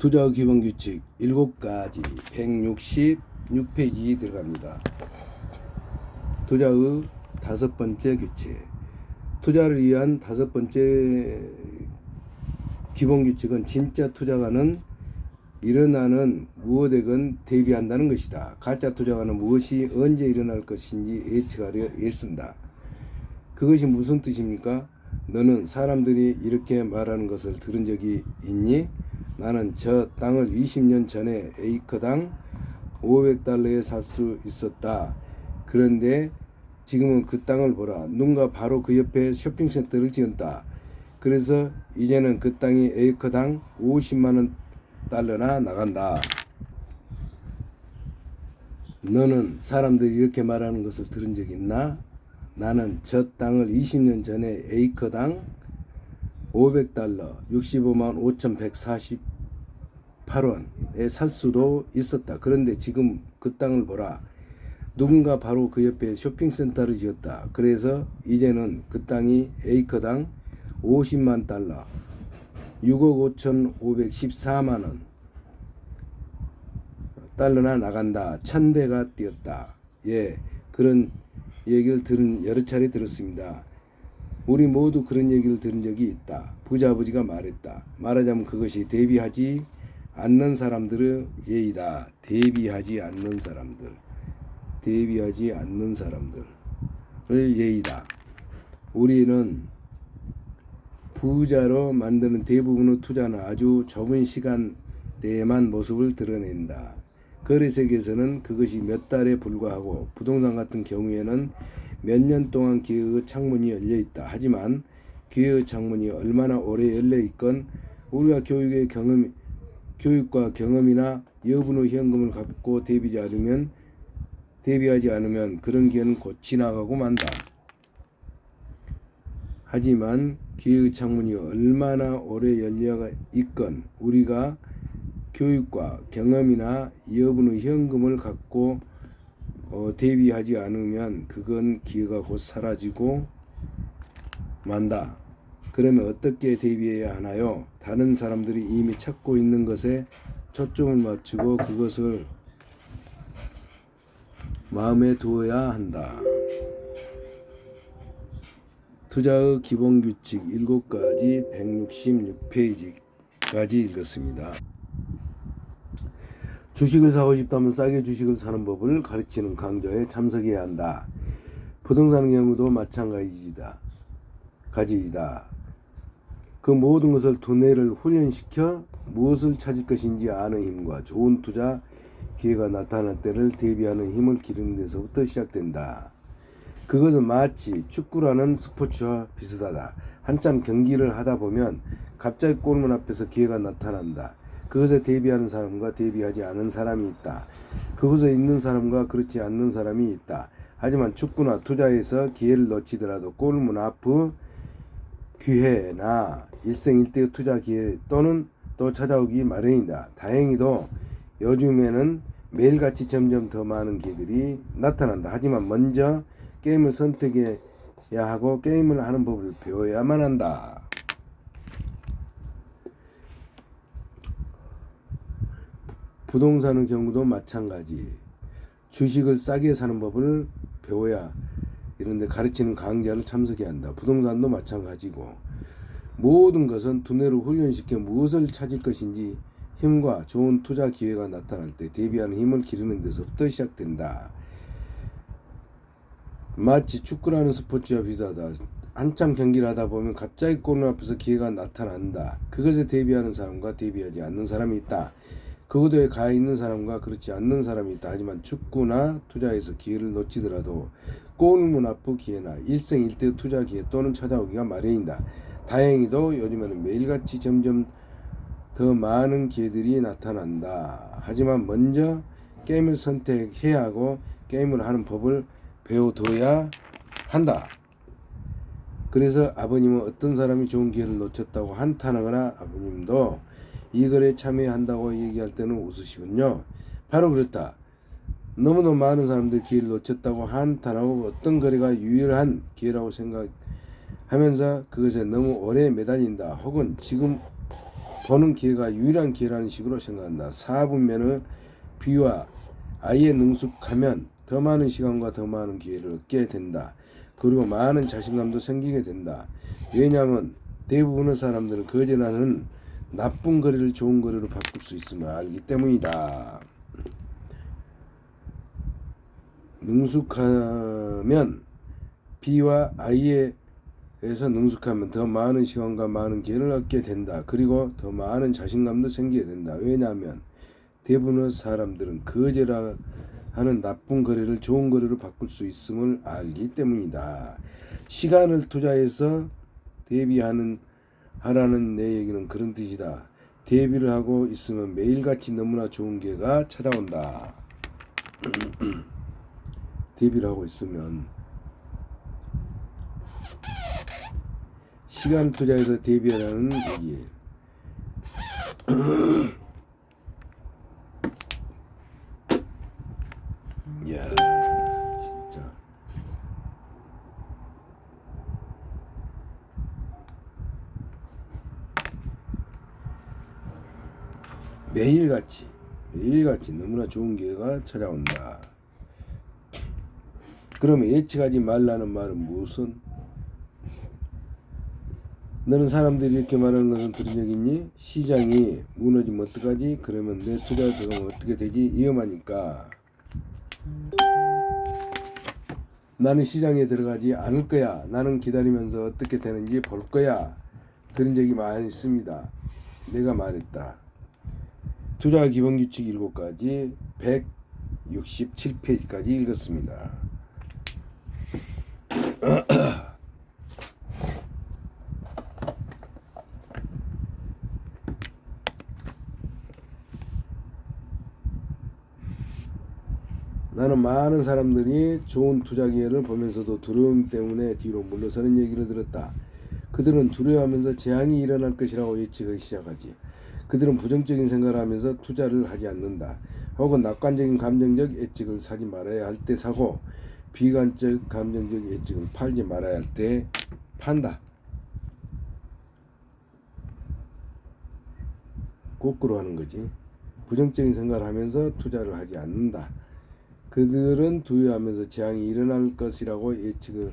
투자 기본 규칙 7가지 166페이지 들어갑니다. 투자의 5번째 규칙. 투자를 위한 5번째 기본 규칙은 진짜 투자가는 일어나는 무엇에건 대비한다는 것이다. 가짜 투자가는 무엇이 언제 일어날 것인지 예측하려 애쓴다. 그것이 무슨 뜻입니까? 너는 사람들이 이렇게 말하는 것을 들은 적이 있니? 나는 저 땅을 20년 전에 에이커당 $500에 살 수 있었다. 그런데 지금은 그 땅을 보라. 누군가 바로 그 옆에 쇼핑센터를 지었다. 그래서 이제는 그 땅이 에이커당 $500,000나 나간다. 너는 사람들이 이렇게 말하는 것을 들은 적 있나? 나는 저 땅을 20년 전에 에이커당 $500, 655,148원에 살 수도 있었다. 그런데 지금 그 땅을 보라. 누군가 바로 그 옆에 쇼핑센터를 지었다. 그래서 이제는 그 땅이 에이커당 $500,000, 6억 5,514만원 달러나 나간다. 1000배가 뛰었다. 예, 그런 얘기를 여러 차례 들었습니다. 우리 모두 그런 얘기를 들은 적이 있다. 부자 아버지가 말했다. 말하자면 그것이 대비하지 않는 사람들의 예의다. 대비하지 않는 사람들의 예의다. 우리는 부자로 만드는 대부분의 투자는 아주 좁은 시간 내에만 모습을 드러낸다. 거래 세계에서는 그것이 몇 달에 불과하고 부동산 같은 경우에는 몇 년 동안 기회의 창문이 열려 있다. 하지만 기회의 창문이 얼마나 오래 열려 있건 우리가 교육과 경험이나 여분의 현금을 갖고 대비하지 않으면 그런 기회는 곧 지나가고 만다. 하지만 기회의 창문이 얼마나 오래 열려 있건 우리가 교육과 경험이나 여분의 현금을 갖고 대비하지 않으면 그건 기회가 곧 사라지고 만다. 그러면 어떻게 대비해야 하나요? 다른 사람들이 이미 찾고 있는 것에 초점을 맞추고 그것을 마음에 두어야 한다. 투자의 기본 규칙 7가지 166페이지까지 읽었습니다. 주식을 사고 싶다면 싸게 주식을 사는 법을 가르치는 강좌에 참석해야 한다. 부동산 경우도 마찬가지이다. 그 모든 것을 두뇌를 훈련시켜 무엇을 찾을 것인지 아는 힘과 좋은 투자 기회가 나타날 때를 대비하는 힘을 기르는 데서부터 시작된다. 그것은 마치 축구라는 스포츠와 비슷하다. 한참 경기를 하다 보면 갑자기 골문 앞에서 기회가 나타난다. 그것에 대비하는 사람과 대비하지 않은 사람이 있다. 그것에 있는 사람과 그렇지 않는 사람이 있다. 하지만 축구나 투자에서 기회를 놓치더라도 골문 앞의 기회나 일생일대의 투자 기회 또는 또 찾아오기 마련이다. 다행히도 요즘에는 매일같이 점점 더 많은 기회들이 나타난다. 하지만 먼저 게임을 선택해야 하고 게임을 하는 법을 배워야만 한다. 부동산의 경우도 마찬가지. 주식을 싸게 사는 법을 배워야 이런데 가르치는 강좌를 참석해야 한다. 부동산도 마찬가지고 모든 것은 두뇌를 훈련시켜 무엇을 찾을 것인지 힘과 좋은 투자 기회가 나타날 때 대비하는 힘을 기르는 데서부터 시작된다. 마치 축구라는 스포츠와 비슷하다. 한참 경기를 하다 보면 갑자기 골문 앞에서 기회가 나타난다. 그것에 대비하는 사람과 대비하지 않는 사람이 있다. 그곳에 가 있는 사람과 그렇지 않는 사람이 있다. 하지만 축구나 투자에서 기회를 놓치더라도 골문 앞의 기회나 일생일대 투자 기회 또는 찾아오기가 마련이다. 다행히도 요즘에는 매일같이 점점 더 많은 기회들이 나타난다. 하지만 먼저 게임을 선택해야 하고 게임을 하는 법을 배워둬야 한다. 그래서 아버님은 어떤 사람이 좋은 기회를 놓쳤다고 한탄하거나 아버님도 이 거래에 참여한다고 얘기할 때는 웃으시군요. 바로 그렇다. 너무도 많은 사람들이 기회를 놓쳤다고 한탄하고 어떤 거래가 유일한 기회라고 생각하면서 그것에 너무 오래 매달린다. 혹은 보는 기회가 유일한 기회라는 식으로 생각한다. 사분면은 B와 I에 능숙하면 더 많은 시간과 더 많은 기회를 얻게 된다. 그리고 많은 자신감도 생기게 된다. 왜냐하면 대부분의 사람들은 거절하는 나쁜 거리를 좋은 거리로 바꿀 수 있음을 알기 때문이다. 능숙하면 B와 I에서 능숙하면 더 많은 시간과 많은 기회를 얻게 된다. 그리고 더 많은 자신감도 생기게 된다. 왜냐하면 대부분의 사람들은 거절하는 나쁜 거리를 좋은 거리로 바꿀 수 있음을 알기 때문이다. 시간을 투자해서 대비하는 하라는 내 얘기는 그런 뜻이다. 대비를 하고 있으면 매일같이 너무나 좋은 기회가 찾아온다. 대비를 하고 있으면 시간 투자해서 대비하라는 얘기예요. 이야 진짜 매일같이 너무나 좋은 기회가 찾아온다. 그러면 예측하지 말라는 말은 무슨? 너는 사람들이 이렇게 말하는 것을 들은 적 있니? 시장이 무너지면 어떡하지? 그러면 내 투자가 들어가면 어떻게 되지? 위험하니까 나는 시장에 들어가지 않을 거야. 나는 기다리면서 어떻게 되는지 볼 거야. 들은 적이 많이 있습니다. 내가 말했다. 투자 기본 규칙 7가지 167페이지까지 읽었습니다. 나는 많은 사람들이 좋은 투자 기회를 보면서도 두려움 때문에 뒤로 물러서는 얘기를 들었다. 그들은 두려워하면서 재앙이 일어날 것이라고 예측하기 시작하지. 그들은 부정적인 생각을 하면서 투자를 하지 않는다. 혹은 낙관적인 감정적 예측을 사지 말아야 할 때 사고 비관적 감정적 예측을 팔지 말아야 할 때 판다. 거꾸로 하는 거지. 부정적인 생각을 하면서 투자를 하지 않는다. 그들은 두려워하면서 재앙이 일어날 것이라고 예측을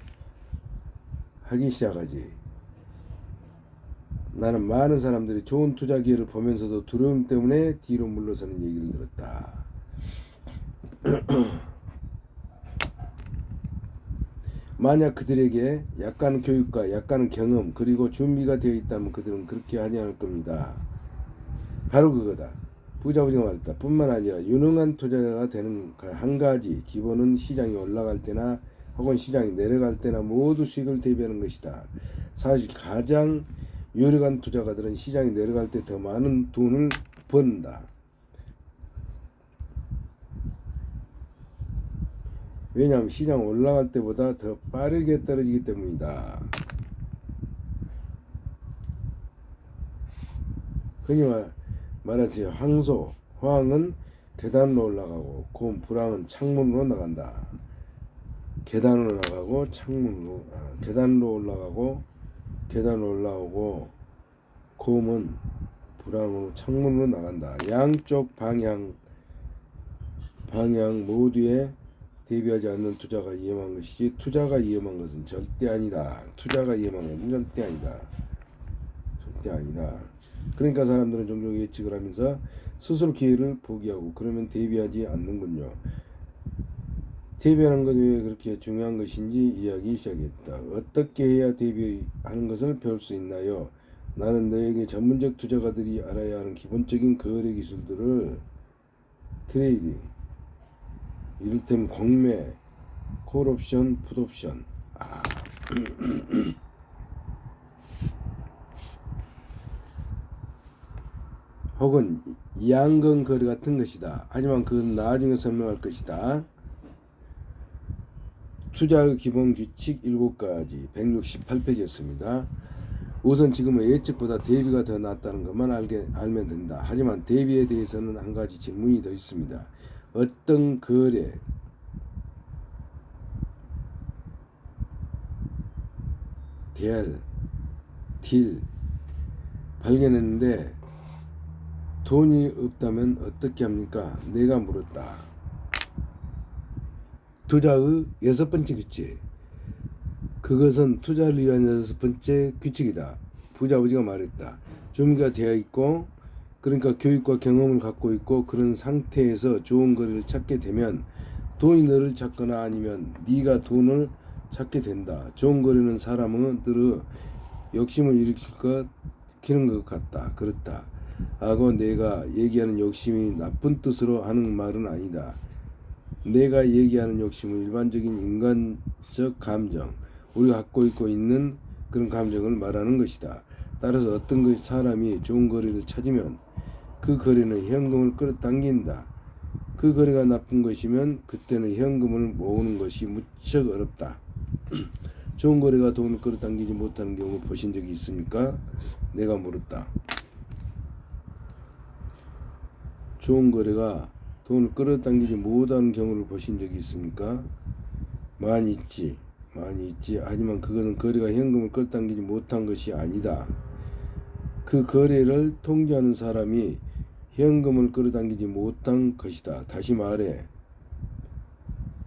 하기 시작하지. 나는 많은 사람들이 좋은 투자 기회를 보면서도 두려움 때문에 뒤로 물러서는 얘기를 들었다. 만약 그들에게 약간의 교육과 약간의 경험 그리고 준비가 되어 있다면 그들은 그렇게 하지 않을 겁니다. 바로 그거다. 부자부지가 말했다. 뿐만 아니라 유능한 투자자가 되는 한 가지 기본은 시장이 올라갈 때나 혹은 시장이 내려갈 때나 모두 수익을 대비하는 것이다. 사실 가장 유력한 투자가들은 시장이 내려갈 때 더 많은 돈을 번다. 왜냐하면 시장 올라갈 때보다 더 빠르게 떨어지기 때문이다. 흔히 말하지 황은 계단으로 올라가고 불황은 창문으로 나간다. 계단으로 나가고 계단으로 올라가고 계단으로 올라오고 곰은 불황으로 창문으로 나간다. 양쪽 방향 모두에 대비하지 않는 투자가 위험한 것이지 투자가 위험한 것은 절대 아니다. 투자가 위험한 것은 절대 아니다. 절대 아니다. 그러니까 사람들은 종종 예측을 하면서 스스로 기회를 포기하고 그러면 대비하지 않는군요. 대비하는 것이 왜 그렇게 중요한 것인지 이야기 시작했다. 어떻게 해야 대비하는 것을 배울 수 있나요? 나는 너에게 전문적 투자가들이 알아야 하는 기본적인 거래 기술들을 트레이딩, 이를테면 공매, 콜옵션, 풋옵션 혹은 이양건 거래 같은 것이다. 하지만 그건 나중에 설명할 것이다. 투자의 기본 규칙 7가지 168페이지였습니다. 우선 지금은 예측보다 대비가 더 낫다는 것만 알면 된다. 하지만 대비에 대해서는 한 가지 질문이 더 있습니다. 어떤 거래, 딜 발견했는데 돈이 없다면 어떻게 합니까? 내가 물었다. 투자의 6번째 규칙. 그것은 투자를 위한 6번째 규칙이다. 부자 아버지가 말했다. 준비가 되어 있고, 그러니까 교육과 경험을 갖고 있고, 그런 상태에서 좋은 거래를 찾게 되면 돈이 너를 찾거나 아니면 네가 돈을 찾게 된다. 좋은 거래는 사람들의 욕심을 일으키는 것 같다. 그렇다. 하고 내가 얘기하는 욕심이 나쁜 뜻으로 하는 말은 아니다. 내가 얘기하는 욕심은 일반적인 인간적 감정, 우리가 갖고 있고 있는 그런 감정을 말하는 것이다. 따라서 어떤 사람이 좋은 거래를 찾으면 그 거래는 현금을 끌어당긴다. 그 거래가 나쁜 것이면 그때는 현금을 모으는 것이 무척 어렵다. 좋은 거래가 돈을 끌어당기지 못하는 경우 보신 적이 있습니까? 내가 물었다. 좋은 거래가 돈을 끌어당기지 못하는 경우를 보신 적이 있습니까? 많이 있지. 하지만 그것은 거래가 현금을 끌어당기지 못한 것이 아니다. 그 거래를 통제하는 사람이 현금을 끌어당기지 못한 것이다. 다시 말해,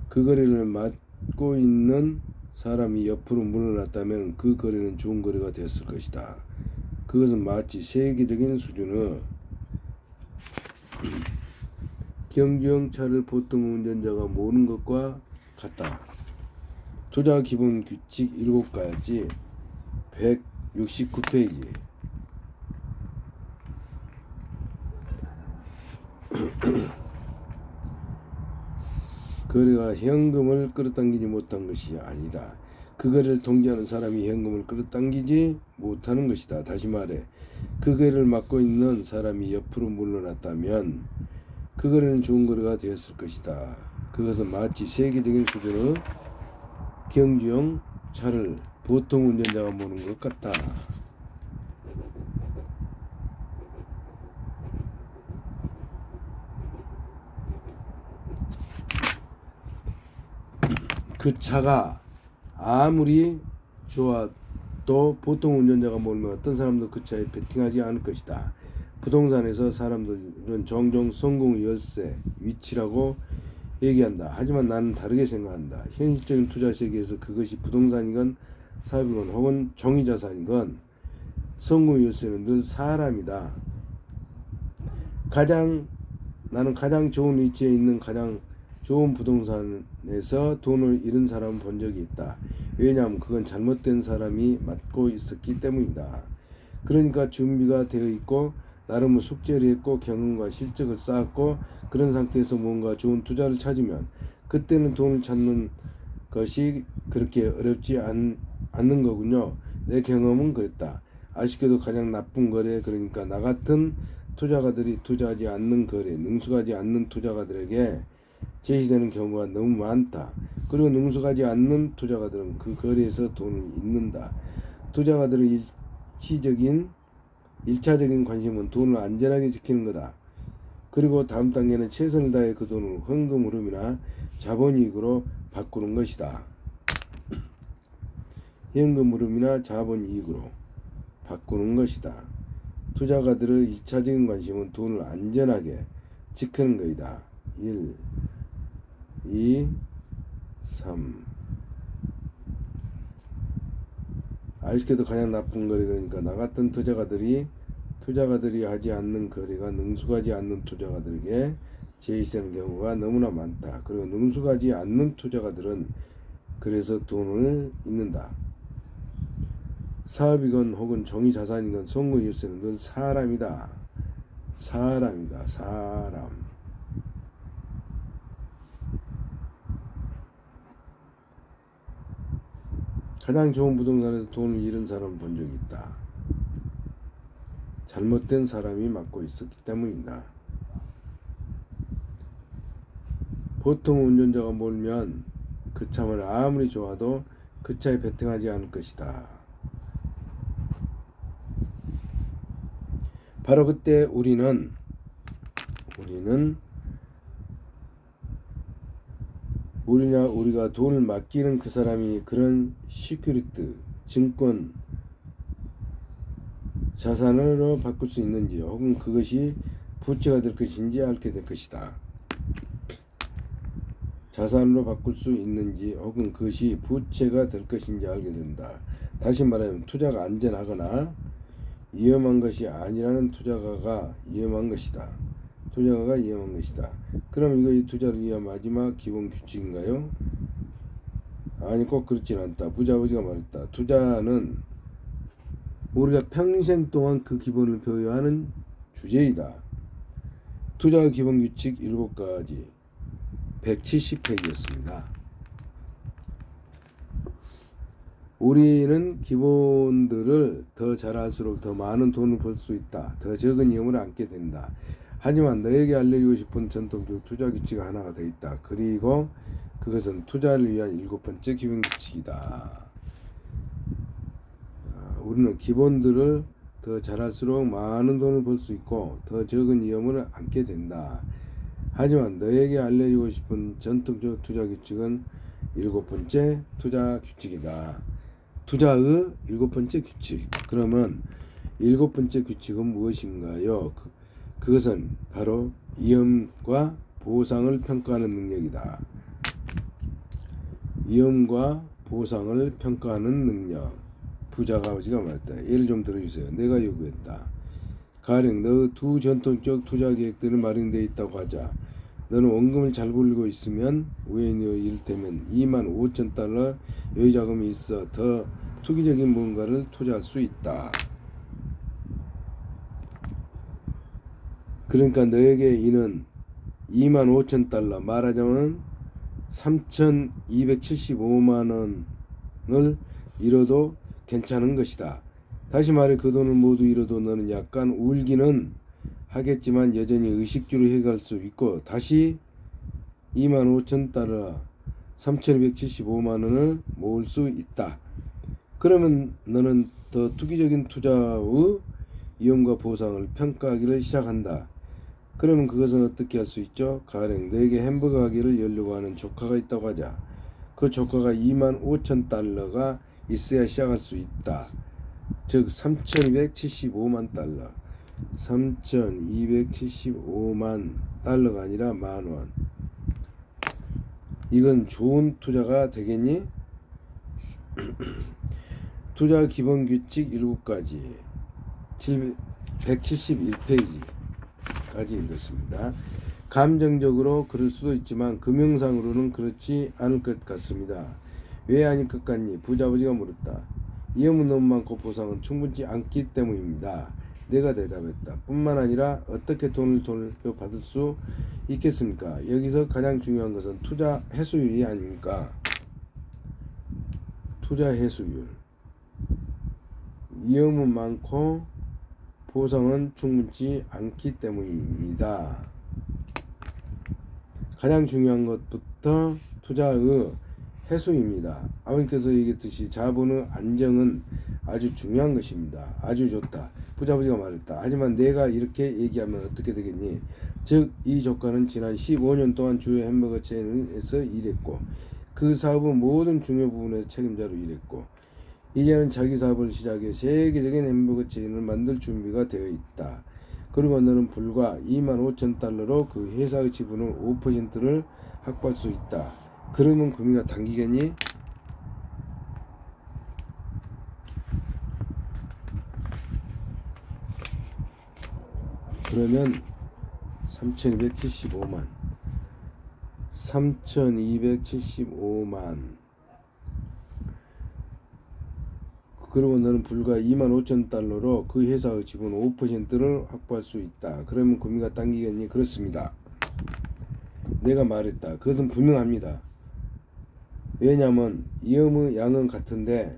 그 거래를 맡고 있는 사람이 옆으로 물러났다면 그 거래는 좋은 거래가 됐을 것이다. 그것은 마치 세계적인 수준의 경주형 차를 보통 운전자가 모르는 것과 같다. 투자 기본 규칙 7가지 169페이지. 거래가 현금을 끌어당기지 못한 것이 아니다. 그 거래를 통제하는 사람이 현금을 끌어당기지 못하는 것이다. 다시 말해, 그 거래를 맡고 있는 사람이 옆으로 물러났다면 그 거래는 좋은 거래가 되었을 것이다. 그것은 마치 세계적인 수준의 경주형 차를 보통 운전자가 모르는 것 같다. 그 차가 아무리 좋아도 보통 운전자가 모르면 어떤 사람도 그 차에 베팅하지 않을 것이다. 부동산에서 사람들은 종종 성공 열쇠 위치라고 얘기한다. 하지만 나는 다르게 생각한다. 현실적인 투자 세계에서 그것이 부동산이건 사업이건 혹은 종이자산이건 성공 열쇠는 늘 사람이다. 나는 가장 좋은 위치에 있는 가장 좋은 부동산에서 돈을 잃은 사람을 본 적이 있다. 왜냐하면 그건 잘못된 사람이 맡고 있었기 때문이다. 그러니까 준비가 되어 있고 나름의 숙제를 했고 경험과 실적을 쌓았고 그런 상태에서 뭔가 좋은 투자를 찾으면 그때는 돈을 찾는 것이 그렇게 어렵지 않는 거군요. 내 경험은 그랬다. 아쉽게도 가장 나쁜 거래, 그러니까 나 같은 투자가들이 투자하지 않는 거래, 능숙하지 않는 투자가들에게 제시되는 경우가 너무 많다. 그리고 능숙하지 않는 투자가들은 그 거래에서 돈을 잃는다. 투자가들의 일차적인 관심은 돈을 안전하게 지키는 거다. 그리고 다음 단계는 최선을 다해 그 돈을 현금 흐름이나 자본이익으로 바꾸는 것이다. 현금 흐름이나 자본이익으로 바꾸는 것이다. 투자가들의 일차적인 관심은 돈을 안전하게 지키는 것이다. 1, 2, 3. 아쉽게도 가장 나쁜 거래, 그러니까 나 같은 투자가들이 하지 않는 거래가 능숙하지 않는 투자가들에게 제시되는 경우가 너무나 많다. 그리고 능숙하지 않는 투자가들은 그래서 돈을 잃는다. 사업이건 혹은 종이자산이건 성공 열쇠는 늘 사람이다. 사람이다. 사람. 가장 좋은 부동산에서 돈을 잃은 사람을 본 적이 있다. 잘못된 사람이 맡고 있었기 때문이다. 보통 운전자가 몰면 그 차를 아무리 좋아도 그 차에 베팅하지 않을 것이다. 바로 그때 우리는 우리가 돈을 맡기는 그 사람이 그런 시큐리티, 증권, 자산으로 바꿀 수 있는지, 혹은 그것이 부채가 될 것인지 알게 될 것이다. 자산으로 바꿀 수 있는지 혹은 그것이 부채가 될 것인지 알게 된다. 다시 말하면 투자가 안전하거나 위험한 것이 아니라는 투자가가 위험한 것이다. 투자가가 위험한 것이다. 그럼 이거 이 투자를 위한 마지막 기본 규칙인가요? 아니, 꼭 그렇진 않다. 부자 아버지가 말했다. 투자는 우리가 평생 동안 그 기본을 배워야 하는 주제이다. 투자의 기본 규칙 7가지 170페이지였습니다. 우리는 기본들을 더 잘할수록 더 많은 돈을 벌 수 있다. 더 적은 위험을 안게 된다. 하지만 너에게 알려주고 싶은 전통적 투자 규칙 하나가 더 있다. 그리고 그것은 투자를 위한 7번째 기본 규칙이다. 우리는 기본들을 더 잘할수록 많은 돈을 벌 수 있고 더 적은 위험을 안게 된다. 하지만 너에게 알려주고 싶은 전통적 투자 규칙은 7번째 투자 규칙이다. 투자의 7번째 규칙. 그러면 7번째 규칙은 무엇인가요? 그것은 바로 위험과 보상을 평가하는 능력이다. 위험과 보상을 평가하는 능력. 부자가 아버지가 말했다. 예를 좀 들어주세요. 내가 요구했다. 가령 너 두 전통적 투자 계획들은 마련되어 있다고 하자. 너는 원금을 잘 굴리고 있으면 우연히 이를테면 25,000달러 여유자금이 있어 더 투기적인 무언가를 투자할 수 있다. 그러니까 너에게 이는 25,000달러, 말하자면 3,275만 원을 잃어도 괜찮은 것이다. 다시 말해 그 돈을 모두 잃어도 너는 약간 울기는 하겠지만 여전히 의식주로 해갈 수 있고 다시 25,000달러 3,275만 원을 모을 수 있다. 그러면 너는 더 투기적인 투자의 위험과 보상을 평가하기를 시작한다. 그러면 그것은 어떻게 할 수 있죠? 가령 너에게 햄버거 가게를 열려고 하는 조카가 있다고 하자. 그 조카가 25,000달러가 있어야 시작할 수 있다. 즉 3,275만 달러. 3,275만 달러가 아니라 만원. 이건 좋은 투자가 되겠니? 투자 기본 규칙 7가지 171페이지까지 읽었습니다. 감정적으로 그럴 수도 있지만 금융상으로는 그렇지 않을 것 같습니다. 왜 아닐 것 같니? 부자 아버지가 물었다. 위험은 너무 많고 보상은 충분치 않기 때문입니다. 내가 대답했다. 뿐만 아니라 어떻게 돈을 돌려받을 수 있겠습니까? 여기서 가장 중요한 것은 투자 회수율이 아닙니까? 투자 회수율. 위험은 많고 보상은 충분치 않기 때문입니다. 가장 중요한 것부터 투자의 회수입니다. 아버님께서 얘기했듯이 자본의 안정은 아주 중요한 것입니다. 아주 좋다. 부자 아버지가 말했다. 하지만 내가 이렇게 얘기하면 어떻게 되겠니? 즉 이 조카는 지난 15년 동안 주요 햄버거 체인에서 일했고 그 사업의 모든 중요 부분에서 책임자로 일했고 이제는 자기 사업을 시작해 세계적인 햄버거 체인을 만들 준비가 되어 있다. 그리고 너는 불과 25,000달러로 그 회사의 지분의 5%를 확보할 수 있다. 그러면 금리가 당기겠니? 그러면 3,275만 그리고 너는 불과 25,000달러로 그 회사의 지분 5%를 확보할 수 있다. 그러면 금리가 당기겠니? 그렇습니다. 내가 말했다. 그것은 분명합니다. 왜냐하면 위험의 양은 같은데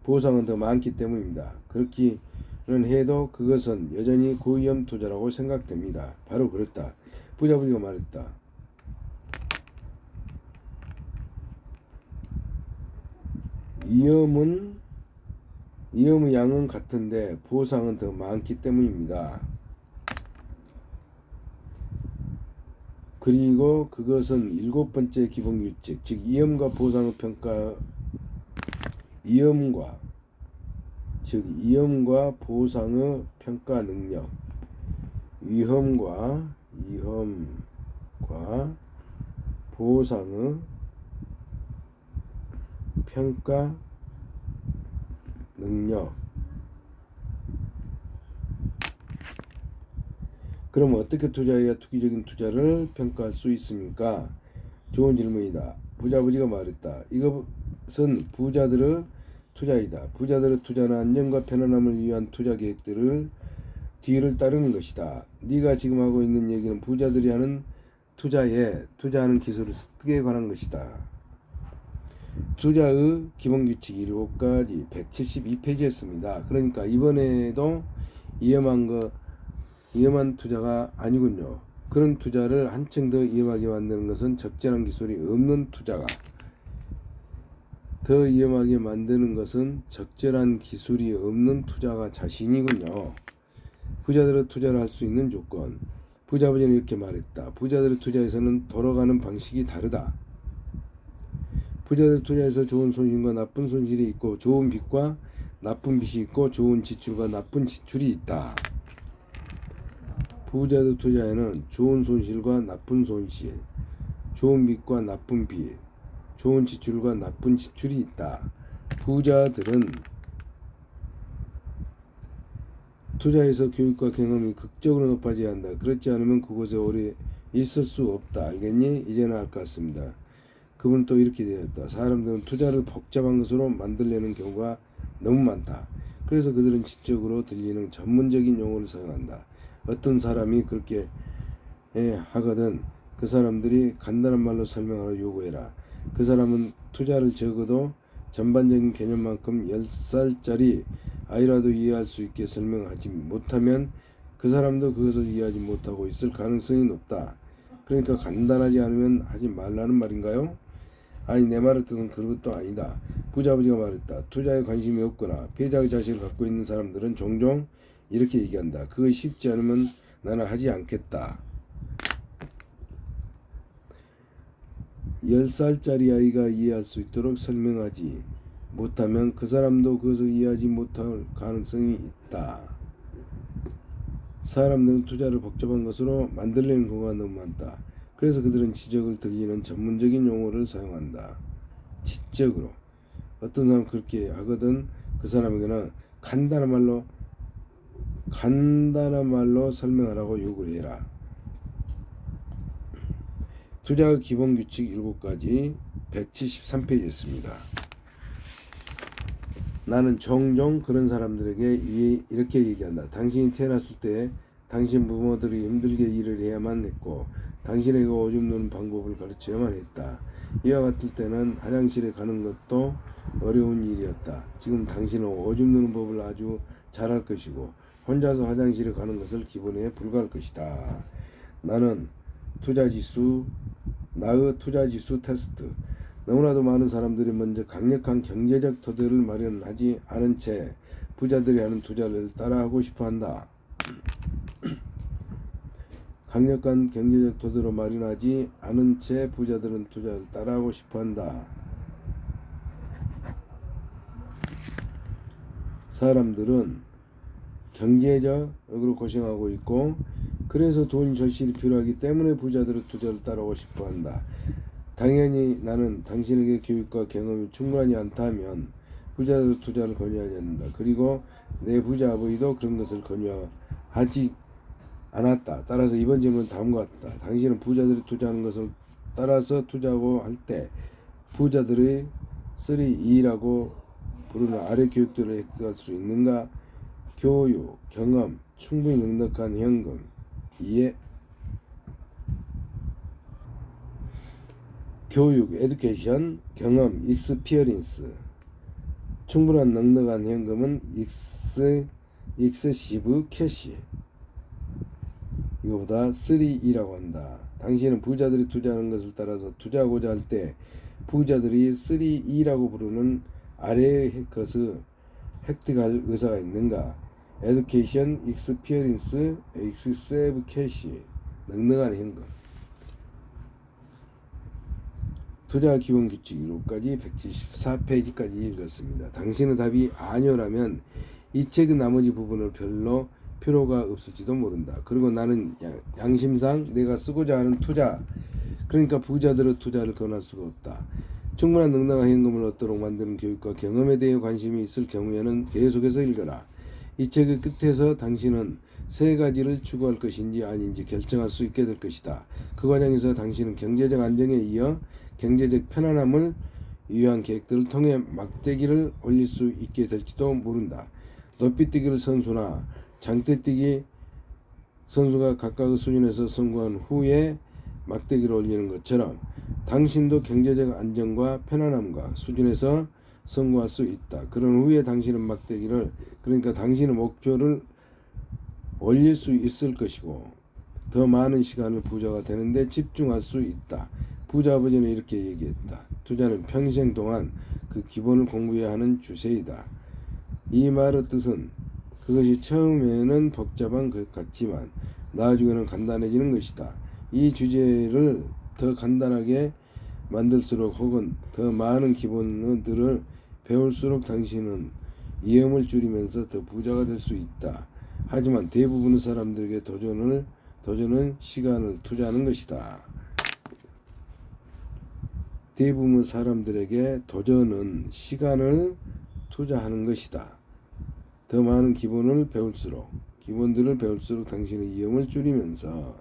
보상은 더 많기 때문입니다. 그렇기는 해도 그것은 여전히 고위험 투자라고 생각됩니다. 바로 그렇다. 부자 아버지가 말했다. 위험의 양은 같은데 보상은 더 많기 때문입니다. 그리고 그것은 7번째 기본규칙, 즉 위험과 보상의 평가, 위험과 보상의 평가 능력, 위험과 보상의 평가 능력. 그럼 어떻게 투자해야 투기적인 투자를 평가할 수 있습니까? 좋은 질문이다. 부자부지가 말했다. 이것은 부자들의 투자이다. 부자들의 투자는 안정과 편안함을 위한 투자 계획들을 뒤를 따르는 것이다. 네가 지금 하고 있는 얘기는 부자들이 하는 투자하는 기술을 습득에 관한 것이다. 투자의 기본규칙 7가지 172페이지였습니다. 그러니까 이번에도 위험한 투자가 아니군요. 그런 투자를 한층 더 위험하게 만드는 것은 적절한 기술이 없는 투자가, 더 위험하게 만드는 것은 적절한 기술이 없는 투자가 자신이군요. 부자들의 투자를 할 수 있는 조건. 부자부지는 이렇게 말했다. 부자들의 투자에서는 돌아가는 방식이 다르다. 부자들 투자에서 좋은 손실과 나쁜 손실이 있고, 좋은 빚과 나쁜 빚이 있고, 좋은 지출과 나쁜 지출이 있다. 부자들 투자에는 좋은 손실과 나쁜 손실, 좋은 빚과 나쁜 빚, 좋은 지출과 나쁜 지출이 있다. 부자들은 투자에서 교육과 경험이 극적으로 높아져야 한다. 그렇지 않으면 그곳에 오래 있을 수 없다. 알겠니? 이제는 알 것 같습니다. 그분은 또 이렇게 되었다. 사람들은 투자를 복잡한 것으로 만들려는 경우가 너무 많다. 그래서 그들은 지적으로 들리는 전문적인 용어를 사용한다. 어떤 사람이 그렇게 하거든 그 사람들이 간단한 말로 설명하라 요구해라. 그 사람은 투자를 적어도 전반적인 개념만큼 10살짜리 아이라도 이해할 수 있게 설명하지 못하면 그 사람도 그것을 이해하지 못하고 있을 가능성이 높다. 그러니까 간단하지 않으면 하지 말라는 말인가요? 아니, 내 말의 뜻은 그런 것도 아니다. 부자아버지가 말했다. 투자에 관심이 없거나 패자의 자식을 갖고 있는 사람들은 종종 이렇게 얘기한다. 그거 쉽지 않으면 나는 하지 않겠다. 10살짜리 아이가 이해할 수 있도록 설명하지 못하면 그 사람도 그것을 이해하지 못할 가능성이 있다. 사람들은 투자를 복잡한 것으로 만들려는 경우가 너무 많다. 그래서 그들은 지적을 들리는 전문적인 용어를 사용한다. 지적으로. 어떤 사람은 그렇게 하거든 그 사람에게는 간단한 말로 설명하라고 요구를 해라. 투자의 기본규칙 7가지 173페이지였습니다. 나는 종종 그런 사람들에게 이렇게 얘기한다. 당신이 태어났을 때 당신 부모들이 힘들게 일을 해야만 했고 당신에게 오줌 누는 방법을 가르쳐야만 했다. 이와 같을 때는 화장실에 가는 것도 어려운 일이었다. 지금 당신은 오줌 누는 법을 아주 잘할 것이고 혼자서 화장실에 가는 것을 기본에 불과할 것이다. 나의 투자지수 테스트. 너무나도 많은 사람들이 먼저 강력한 경제적 토대를 마련하지 않은 채 부자들이 하는 투자를 따라하고 싶어한다. 강력한 경제적 토대로 마련하지 않은 채 부자들은 투자를 따라하고 싶어한다. 사람들은 경제적으로 고생하고 있고 그래서 돈 절실히 필요하기 때문에 부자들의 투자를 따라오고 싶어한다. 당연히 나는 당신에게 교육과 경험이 충분하지 않다면 부자들의 투자를 권유하지 않는다. 그리고 내 부자 아버지도 그런 것을 권유하지 않았다. 따라서 이번 질문은 다음과 같다. 당신은 부자들이 투자하는 것을 따라서 투자하고 할 때 부자들의 3E라고 부르는 아래 교육들을 획득할 수 있는가? 교육, 경험, 충분히 넉넉한 현금, 이해. 교육, 에듀케이션, 경험, 익스피어런스. 충분한 넉넉한 현금은 익세시브 캐시. 이거보다 3E라고 한다. 당신은 부자들이 투자하는 것을 따라서 투자하고자 할 때 부자들이 3E라고 부르는 아래의 것을 획득할 의사가 있는가? 에듀케이션, 익스피어런스, 익세브 캐시. 넉넉한 현금. 투자 기본 규칙 1호까지 174페이지까지 읽었습니다. 당신의 답이 아니오라면 이 책의 나머지 부분을 별로 필요가 없을지도 모른다. 그리고 나는 양심상 내가 쓰고자 하는 투자, 그러니까 부자들의 투자를 권할 수가 없다. 충분한 넉넉한 현금을 얻도록 만드는 교육과 경험에 대해 관심이 있을 경우에는 계속해서 읽어라. 이 책의 끝에서 당신은 세 가지를 추구할 것인지 아닌지 결정할 수 있게 될 것이다. 그 과정에서 당신은 경제적 안정에 이어 경제적 편안함을 위한 계획들을 통해 막대기를 올릴 수 있게 될지도 모른다. 높이뛰기를 선수나 장대뛰기 선수가 각각의 수준에서 성공한 후에 막대기를 올리는 것처럼 당신도 경제적 안정과 편안함과 수준에서 성공할 수 있다. 그런 후에 당신은 막대기를, 그러니까 당신의 목표를 올릴 수 있을 것이고 더 많은 시간을 부자가 되는데 집중할 수 있다. 부자 아버지는 이렇게 얘기했다. 투자는 평생 동안 그 기본을 공부해야 하는 주세이다. 이 말의 뜻은 그것이 처음에는 복잡한 것 같지만 나중에는 간단해지는 것이다. 이 주제를 더 간단하게 만들수록 혹은 더 많은 기본들을 배울수록 당신은 위험을 줄이면서 더 부자가 될 수 있다. 하지만 대부분의 사람들에게 도전은 시간을 투자하는 것이다. 대부분 사람들에게 도전은 시간을 투자하는 것이다. 더 많은 기본들을 배울수록 당신의 위험을 줄이면서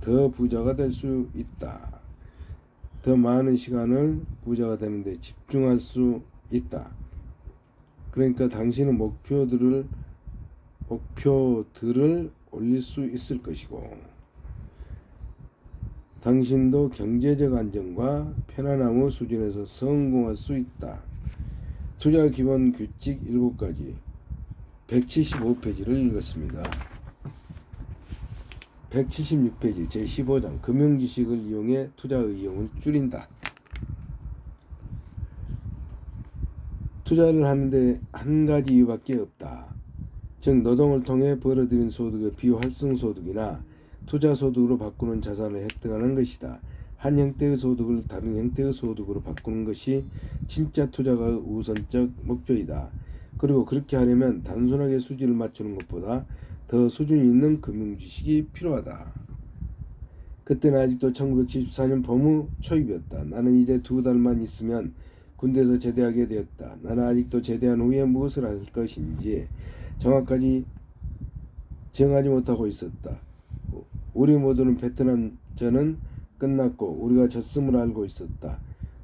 더 부자가 될 수 있다. 더 많은 시간을 부자가 되는데 집중할 수 있다. 그러니까 당신의 목표들을 올릴 수 있을 것이고 당신도 경제적 안정과 편안함의 수준에서 성공할 수 있다. 투자 기본 규칙 7가지 175페이지를 읽었습니다. 176페이지 제15장 금융지식을 이용해 투자의 위험을 줄인다. 투자를 하는데 한 가지 이유밖에 없다. 즉 노동을 통해 벌어들인 소득의 비활성소득이나 투자소득으로 바꾸는 자산을 획득하는 것이다. 한 형태의 소득을 다른 형태의 소득으로 바꾸는 것이 진짜 투자가의 우선적 목표이다. 그리고 그렇게 하려면 단순하게 수지를 맞추는 것보다 더 수준이 있는 금융지식이 필요하다. 그때는 아직도 1974년 봄의 초입이었다. 나는 이제 2달만 있으면 군대에서 제대하게 되었다. 나는 아직도 제대한 후에 무엇을 할 것인지 정확하지 정하지 못하고 있었다. 우리 모두는 베트남전은 끝났고 우리가 졌음을 알고 있었다.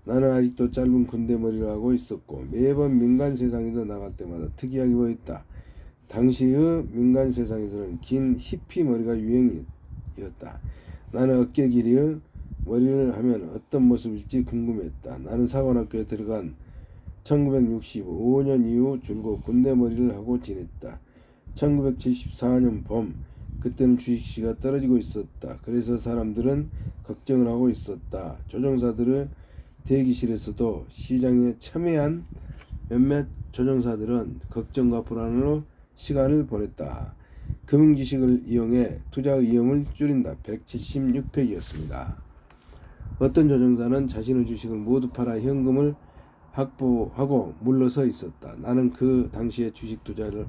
나는 아직도 짧은 군대 머리를 하고 있었고 매번 민간 세상에서 나갈 때마다 특이하게 보였다. 당시의 민간 세상에서는 긴 히피 머리가 유행이었다. 나는 어깨 길이의 머리를 하면 어떤 모습일지 궁금했다. 나는 사관학교에 들어간 1965년 이후 줄곧 군대 머리를 하고 지냈다. 1974년 봄, 그때는 주식시가 떨어지고 있었다. 그래서 사람들은 걱정을 하고 있었다. 조종사들의 대기실에서도 시장에 참여한 몇몇 조종사들은 걱정과 불안으로 시간을 보냈다. 금융지식을 이용해 투자의 위험을 줄인다. 176페이지였습니다. 어떤 조종사는 자신의 주식을 모두 팔아 현금을 확보하고 물러서 있었다. 나는 그 당시에 주식 투자를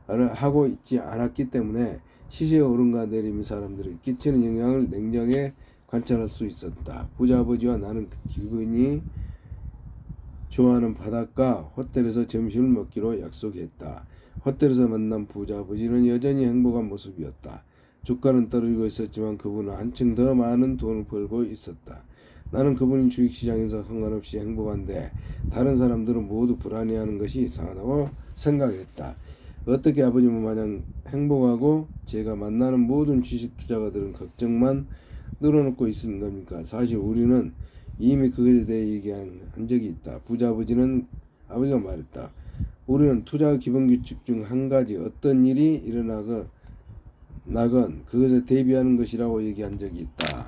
하고 있지 않았기 때문에 시세의 오름과 내림이 사람들에게 끼치는 영향을 냉정하게 관찰할 수 있었다. 부자 아버지와 나는 기분이 좋아하는 바닷가 호텔에서 점심을 먹기로 약속했다. 호텔에서 만난 부자 아버지는 여전히 행복한 모습이었다. 주가는 떨어지고 있었지만 그분은 한층 더 많은 돈을 벌고 있었다. 나는 그분이 주식시장에서 상관없이 행복한데 다른 사람들은 모두 불안해하는 것이 이상하다고 생각했다. 어떻게 아버님은 마냥 행복하고 제가 만나는 모든 주식 투자가들은 걱정만 늘어놓고 있는 겁니까? 사실 우리는 이미 그것에 대해 얘기한 적이 있다. 부자 아버지가 말했다. 우리는 투자 기본 규칙 중 한 가지 어떤 일이 일어나건 그것에 대비하는 것이라고 얘기한 적이 있다.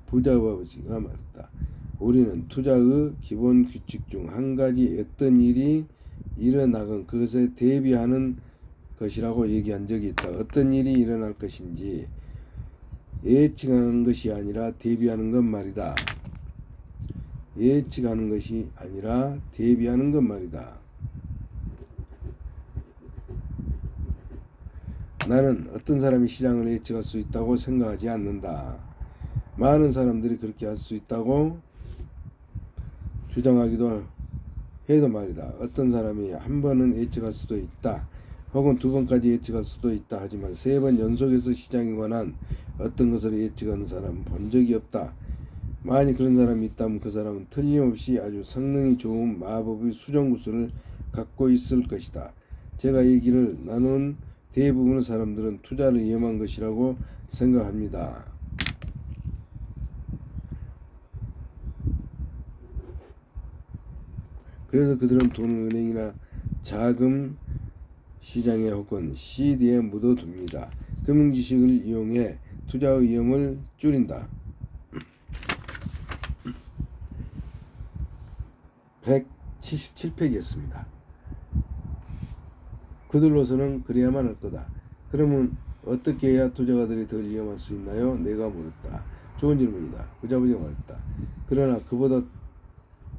부자 아버지가 말했다. 우리는 투자의 기본 규칙 중 한 가지 어떤 일이 일어나건 그것에 대비하는 것이라고 얘기한 적이 있다. 어떤 일이 일어날 것인지 예측하는 것이 아니라 대비하는 것 말이다. 예측하는 것이 아니라 대비하는 것 말이다. 나는 어떤 사람이 시장을 예측할 수 있다고 생각하지 않는다. 많은 사람들이 그렇게 할 수 있다고 주장하기도 해도 말이다. 어떤 사람이 한 번은 예측할 수도 있다. 혹은 두 번까지 예측할 수도 있다. 하지만 세 번 연속해서 시장에 관한 어떤 것을 예측하는 사람은 본 적이 없다. 만약 그런 사람이 있다면 그 사람은 틀림없이 아주 성능이 좋은 마법의 수정구슬을 갖고 있을 것이다. 제가 얘기를 나눈 대부분의 사람들은 투자를 위험한 것이라고 생각합니다. 그래서 그들은 돈을 은행이나 자금 시장에 혹은 CD에 묻어둡니다. 금융지식을 이용해 투자의 위험을 줄인다. 177페이지였습니다. 그들로서는 그래야만 할 거다. 그러면 어떻게 해야 투자가들이 덜 위험할 수 있나요? 내가 물었다. 좋은 질문이다. 부자부지가 말했다. 그러나 그보다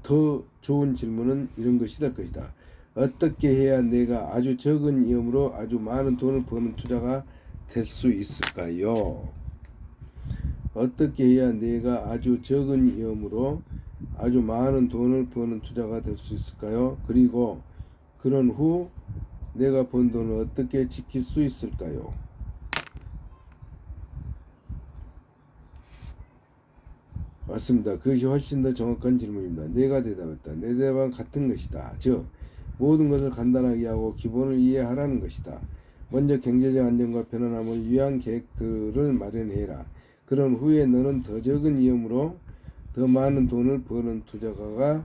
더 좋은 질문은 이런 것이 될 것이다. 어떻게 해야 내가 아주 적은 위험으로 아주 많은 돈을 버는 투자가 될 수 있을까요? 어떻게 해야 내가 아주 적은 위험으로 아주 많은 돈을 버는 투자가 될 수 있을까요? 그리고 그런 후 내가 번 돈을 어떻게 지킬 수 있을까요? 맞습니다. 그것이 훨씬 더 정확한 질문입니다. 내가 대답했다. 내 대답은 같은 것이다. 즉 모든 것을 간단하게 하고 기본을 이해하라는 것이다. 먼저 경제적 안정과 편안함을 위한 계획들을 마련해라. 그런 후에 너는 더 적은 위험으로 더 많은 돈을 버는 투자가가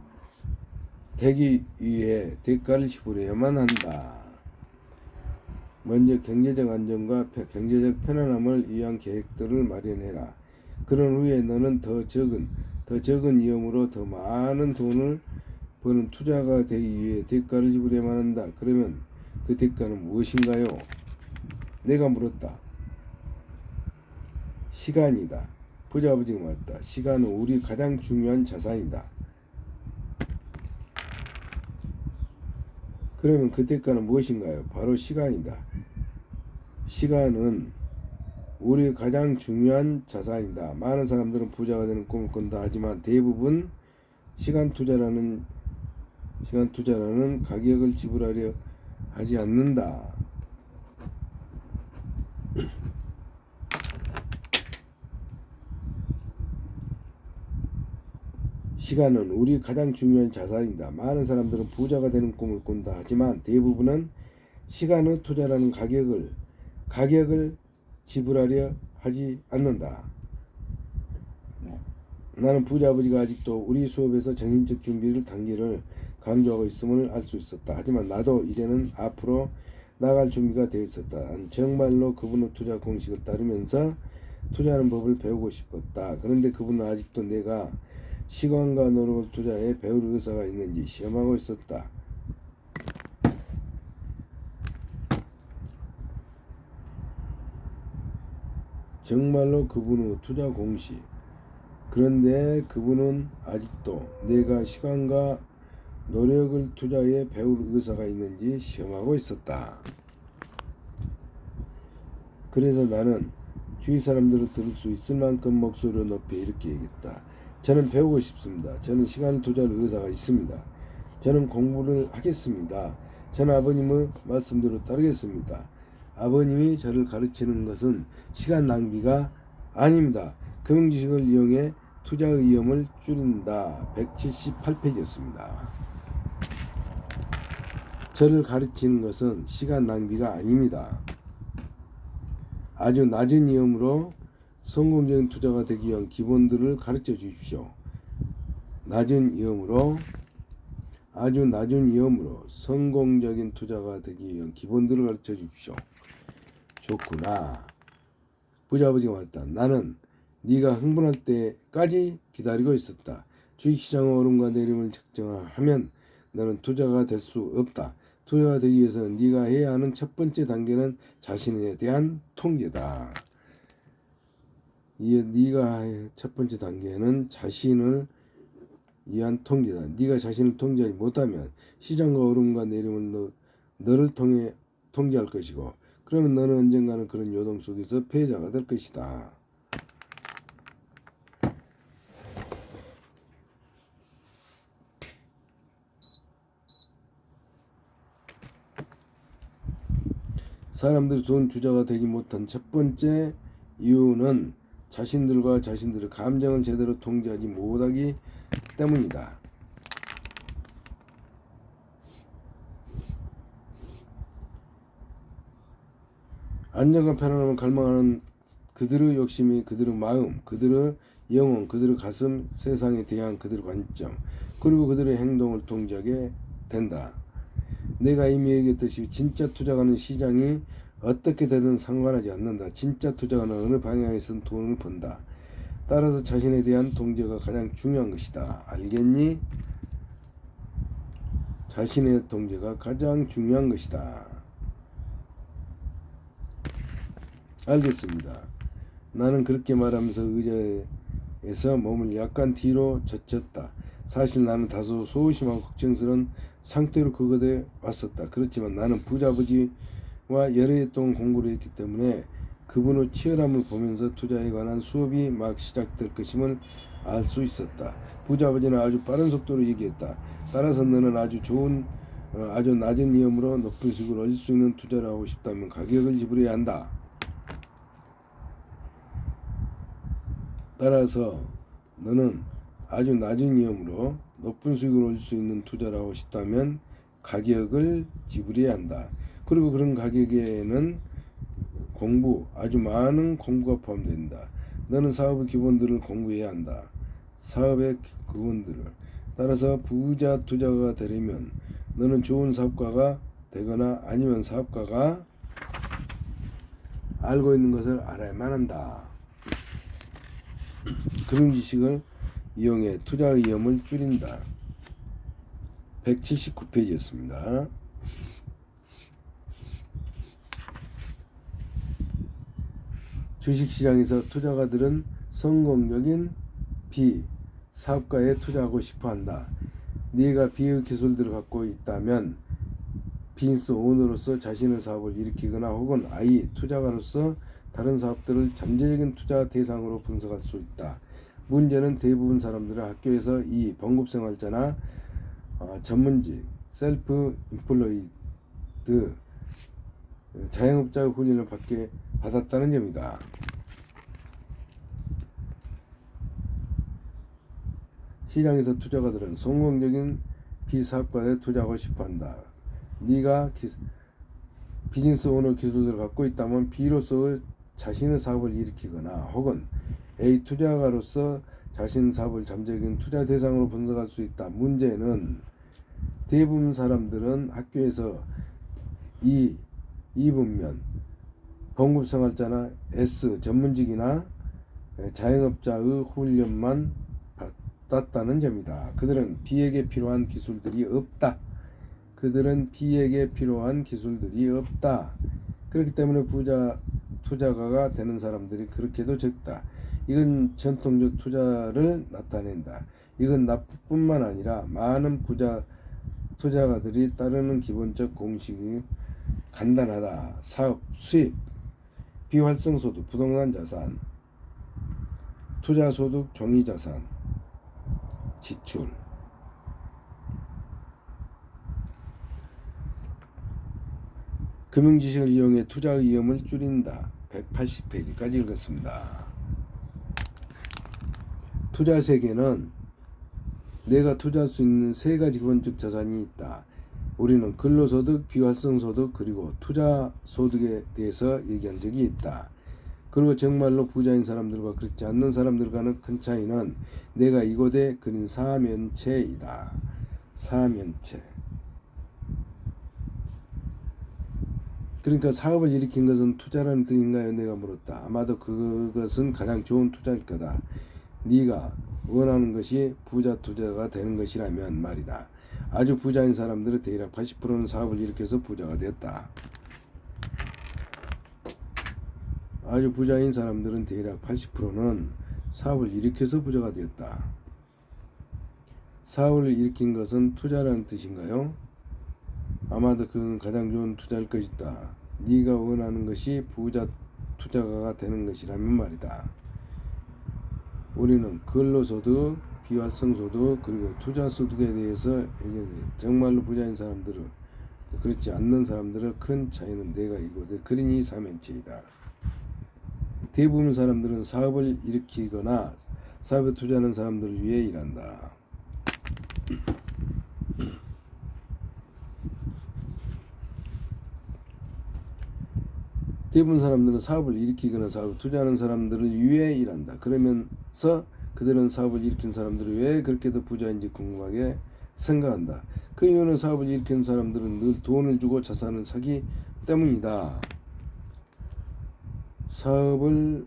되기 위해 대가를 지불해야만 한다. 먼저 경제적 안정과 경제적 편안함을 위한 계획들을 마련해라. 그런 후에 너는 더 적은 위험으로 더 많은 돈을 버는 투자가 되기 위해 대가를 지불해야만 한다. 그러면 그 대가는 무엇인가요? 내가 물었다. 시간이다. 부자아버지가 말했다. 시간은 우리 가장 중요한 자산이다. 그러면 그 대가는 무엇인가요? 바로 시간이다. 시간은 우리 가장 중요한 자산이다. 많은 사람들은 부자가 되는 꿈을 꾼다 하지만 대부분 시간 투자라는 가격을 지불하려 하지 않는다. 시간은 우리 가장 중요한 자산이다. 많은 사람들은 부자가 되는 꿈을 꾼다 하지만 대부분은 시간의 투자라는 가격을 지불하려 하지 않는다. 나는 부자아버지가 아직도 우리 수업에서 정신적 준비를 단계를 강조하고 있음을 알 수 있었다. 하지만 나도 이제는 앞으로 나갈 준비가 되어 있었다. 난 정말로 그분의 투자 공식을 따르면서 투자하는 법을 배우고 싶었다. 그런데 그분은 아직도 내가 시간과 노력을 투자해 배울 의사가 있는지 시험하고 있었다. 정말로 그분의 투자 공식. 그런데 그분은 아직도 내가 시간과 노력을 투자해 배울 의사가 있는지 시험하고 있었다. 그래서 나는 주위 사람들을 들을 수 있을 만큼 목소리를 높여 이렇게 얘기했다. 저는 배우고 싶습니다. 저는 시간을 투자할 의사가 있습니다. 저는 공부를 하겠습니다. 저는 아버님의 말씀대로 따르겠습니다. 아버님이 저를 가르치는 것은 시간 낭비가 아닙니다. 금융지식을 이용해 투자의 위험을 줄인다. 178페이지였습니다. 저를 가르치는 것은 시간 낭비가 아닙니다. 아주 낮은 위험으로 성공적인 투자가 되기 위한 기본들을 가르쳐 주십시오. 아주 낮은 위험으로 성공적인 투자가 되기 위한 기본들을 가르쳐 주십시오. 좋구나. 부자아버지가 말했다. 나는 네가 흥분할 때까지 기다리고 있었다. 주식시장의 오름과 내림을 측정하면 너는 투자가 될 수 없다. 투자가 되기 위해서는 네가 해야 하는 첫 번째 단계는 자신에 대한 통제다. 네가 첫 번째 단계는 자신을 위한 통제다. 네가 자신을 통제하지 못하면 시장과 오름과 내림을 너를 통해 통제할 것이고, 그러면 너는 언젠가는 그런 요동 속에서 패자가 될 것이다. 사람들이 돈 투자가 되지 못한 첫 번째 이유는 자신들과 자신들의 감정을 제대로 통제하지 못하기 때문이다. 안정과 편안함을 갈망하는 그들의 욕심이 그들의 마음, 그들의 영혼, 그들의 가슴, 세상에 대한 그들의 관점, 그리고 그들의 행동을 통제하게 된다. 내가 이미 얘기했듯이 진짜 투자가는 시장이 어떻게 되든 상관하지 않는다. 진짜 투자가는 어느 방향에서든 돈을 번다. 따라서 자신에 대한 통제가 가장 중요한 것이다. 알겠니? 자신의 통제가 가장 중요한 것이다. 알겠습니다. 나는 그렇게 말하면서 의자에서 몸을 약간 뒤로 젖혔다. 사실 나는 다소 소심하고 걱정스러운 상태로 그곳에 왔었다. 그렇지만 나는 부자 아버지와 여러 해 동안 공부를 했기 때문에 그분의 치열함을 보면서 투자에 관한 수업이 막 시작될 것임을 알 수 있었다. 부자 아버지는 아주 빠른 속도로 얘기했다. 따라서 너는 아주 낮은 위험으로 높은 수익을 얻을 수 있는 투자를 하고 싶다면 가격을 지불해야 한다. 따라서 너는 아주 낮은 위험으로 높은 수익을 얻을 수 있는 투자를 하고 싶다면 가격을 지불해야 한다. 그리고 그런 가격에는 아주 많은 공부가 포함된다. 너는 사업의 기본들을 공부해야 한다. 사업의 기본들을. 따라서 부자 투자가 되려면 너는 좋은 사업가가 되거나 아니면 사업가가 알고 있는 것을 알아야만 한다. 금융 지식을 이용해 투자 위험을 줄인다. 179페이지였습니다. 주식시장에서 투자가들은 성공적인 사업가에 투자하고 싶어한다. 네가 B의 기술들을 갖고 있다면 비즈니스 오너로서 자신의 사업을 일으키거나 혹은 투자가로서 다른 사업들을 잠재적인 투자 대상으로 분석할 수 있다. 문제는 대부분 사람들은 학교에서 이 봉급생활자나 전문직, 셀프 임플로이드, 자영업자의 훈련을 받았다는 점이다. 시장에서 투자가들은 성공적인 비사업가에 투자하고 싶어한다. 네가 비즈니스 오너 기술들을 갖고 있다면 B로서 자신의 사업을 일으키거나 혹은 A 투자가로서 자신 사업을 잠재적인 투자 대상으로 분석할 수 있다. 문제는 대부분 사람들은 학교에서 이 분면 봉급생활자나 S 전문직이나 자영업자의 훈련만 받았다는 점이다. 그들은 B에게 필요한 기술들이 없다. 그렇기 때문에 투자가가 되는 사람들이 그렇게도 적다. 이건 전통적 투자를 나타낸다. 이건 나뿐만 아니라 많은 투자가들이 따르는 기본적 공식이 간단하다. 사업 수입, 비활성소득, 부동산 자산, 투자소득, 종이자산, 지출. 금융지식을 이용해 투자 위험을 줄인다. 180페이지까지 읽었습니다. 투자 세계는 내가 투자할 수 있는 세 가지 기본적 자산이 있다. 우리는 근로소득, 비활성소득, 그리고 투자소득에 대해서 얘기한 적이 있다. 그리고 정말로 부자인 사람들과 그렇지 않는 사람들과는 큰 차이는 내가 이곳에 그린 사면체이다. 사면체. 그러니까 사업을 일으킨 것은 투자라는 뜻인가요? 내가 물었다. 아마도 그것은 가장 좋은 투자일 거다. 네가 원하는 것이 부자 투자가 되는 것이라면 말이다. 아주 부자인 사람들의 대략 80%는 사업을 일으켜서 부자가 되었다. 아주 부자인 사람들은 대략 80%는 사업을 일으켜서 부자가 되었다. 사업을 일으킨 것은 투자라는 뜻인가요? 아마도 그건 가장 좋은 투자일 것이다. 네가 원하는 것이 부자 투자가가 되는 것이라면 말이다. 우리는 근로소득, 비활성소득 그리고 투자소득에 대해서 정말로 부자인 사람들은 그렇지 않는 사람들의 큰 차이는 내가 이곳에 그리니 사면체이다. 대부분 사람들은 사업을 일으키거나 사업에 투자하는 사람들을 위해 일한다. 대부분 사람들은 사업을 일으키거나 사업에 투자하는 사람들을 위해 일한다. 그러면서 그들은 사업을 일으킨 사람들이 왜 그렇게도 부자인지 궁금하게 생각한다. 그 이유는 사업을 일으킨 사람들은 늘 돈을 주고 자산을 사기 때문이다. 사업을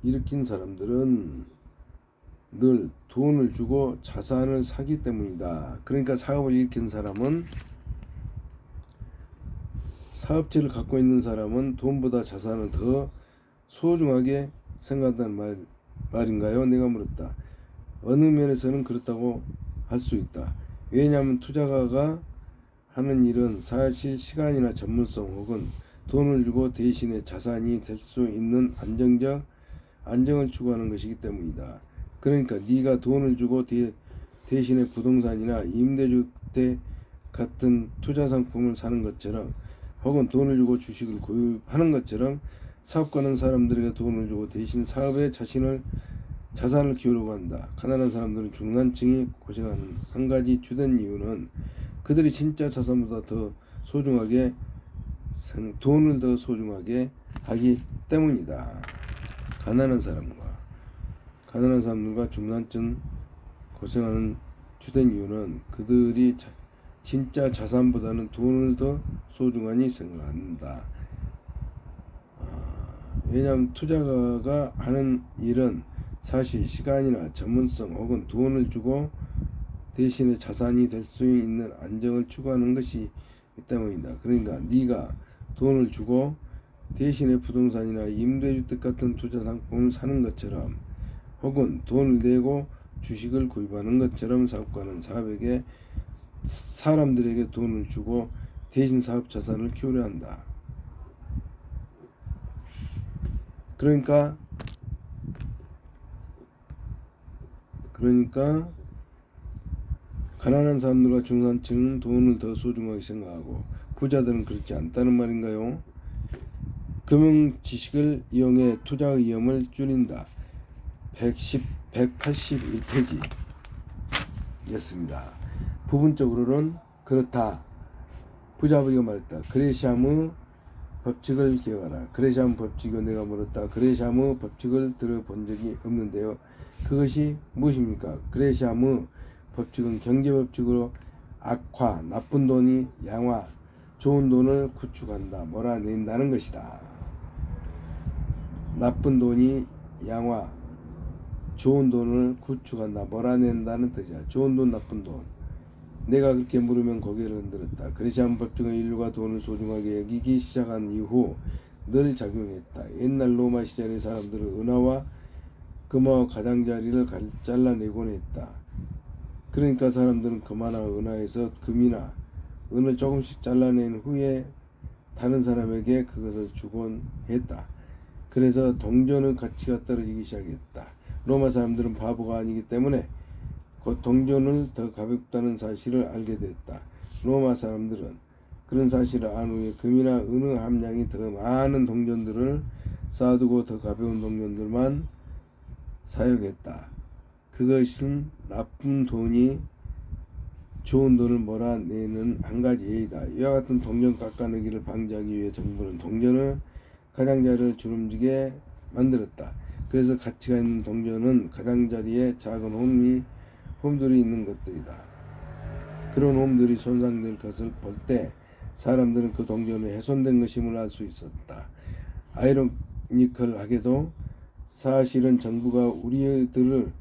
일으킨 사람들은 늘 돈을 주고 자산을 사기 때문이다. 그러니까 사업을 일으킨 사람은 사업체를 갖고 있는 사람은 돈보다 자산을 더 소중하게 생각한다는 말인가요? 내가 물었다. 어느 면에서는 그렇다고 할 수 있다. 왜냐하면 투자가가 하는 일은 사실 시간이나 전문성 혹은 돈을 주고 대신에 자산이 될 수 있는 안정을 추구하는 것이기 때문이다. 그러니까 네가 돈을 주고 대신에 부동산이나 임대주택 같은 투자 상품을 사는 것처럼 혹은 돈을 주고 주식을 구입하는 것처럼 사업가는 사람들에게 돈을 주고 대신 사업에 자산을 키우려고 한다. 가난한 사람들은 중산층이 고생하는 한 가지 주된 이유는 그들이 진짜 자산보다 더 소중하게 돈을 더 소중하게 하기 때문이다. 가난한 사람들과 중산층 고생하는 주된 이유는 그들이 진짜 자산보다는 돈을 더 소중하니 생각한다. 왜냐하면 투자가가 하는 일은 사실 시간이나 전문성 혹은 돈을 주고 대신에 자산이 될 수 있는 안정을 추구하는 것이기 때문이다. 그러니까 네가 돈을 주고 대신에 부동산이나 임대주택 같은 투자 상품을 사는 것처럼 혹은 돈을 내고 주식을 구입하는 것처럼 사업가는 사람들에게 돈을 주고 대신 사업 자산을 키우려 한다. 그러니까 가난한 사람들과 중산층은 돈을 더 소중하게 생각하고 부자들은 그렇지 않다는 말인가요? 금융 지식을 이용해 투자 위험을 줄인다. 181페이지 였습니다. 부분적으로는 그렇다. 부자부가 말했다. 그레시암의 법칙을 기억하라. 그레시암 법칙은 내가 물었다. 그레시암의 법칙을 들어본 적이 없는데요. 그것이 무엇입니까? 그레시암의 법칙은 경제법칙으로 악화, 나쁜 돈이 양화, 좋은 돈을 구축한다, 몰아낸다는 것이다. 나쁜 돈이 양화, 좋은 돈을 구축한다, 몰아낸다는 뜻이야. 좋은 돈, 나쁜 돈. 내가 그렇게 물으면 고개를 흔들었다. 그레시암 법칙은 인류가 돈을 소중하게 여기기 시작한 이후 늘 작용했다. 옛날 로마 시절의 사람들은 은하와 금화와 가장자리를 잘라내곤 했다. 그러니까 사람들은 금화나 은하에서 금이나 은을 조금씩 잘라낸 후에 다른 사람에게 그것을 주곤 했다. 그래서 동전의 가치가 떨어지기 시작했다. 로마 사람들은 바보가 아니기 때문에 곧 동전을 더 가볍다는 사실을 알게 됐다. 로마 사람들은 그런 사실을 안 후에 금이나 은의 함량이 더 많은 동전들을 쌓아두고 더 가벼운 동전들만 사용했다. 그것은 나쁜 돈이 좋은 돈을 몰아내는 한 가지 예이다. 이와 같은 동전 깎아내기를 방지하기 위해 정부는 동전의 가장자리를 주름지게 만들었다. 그래서 가치가 있는 동전은 가장자리에 작은 홈들이 있는 것들이다. 그런 홈들이 손상될 것을 볼 때 사람들은 그 동전이 훼손된 것임을 알 수 있었다. 아이러니컬하게도 사실은 정부가 우리들을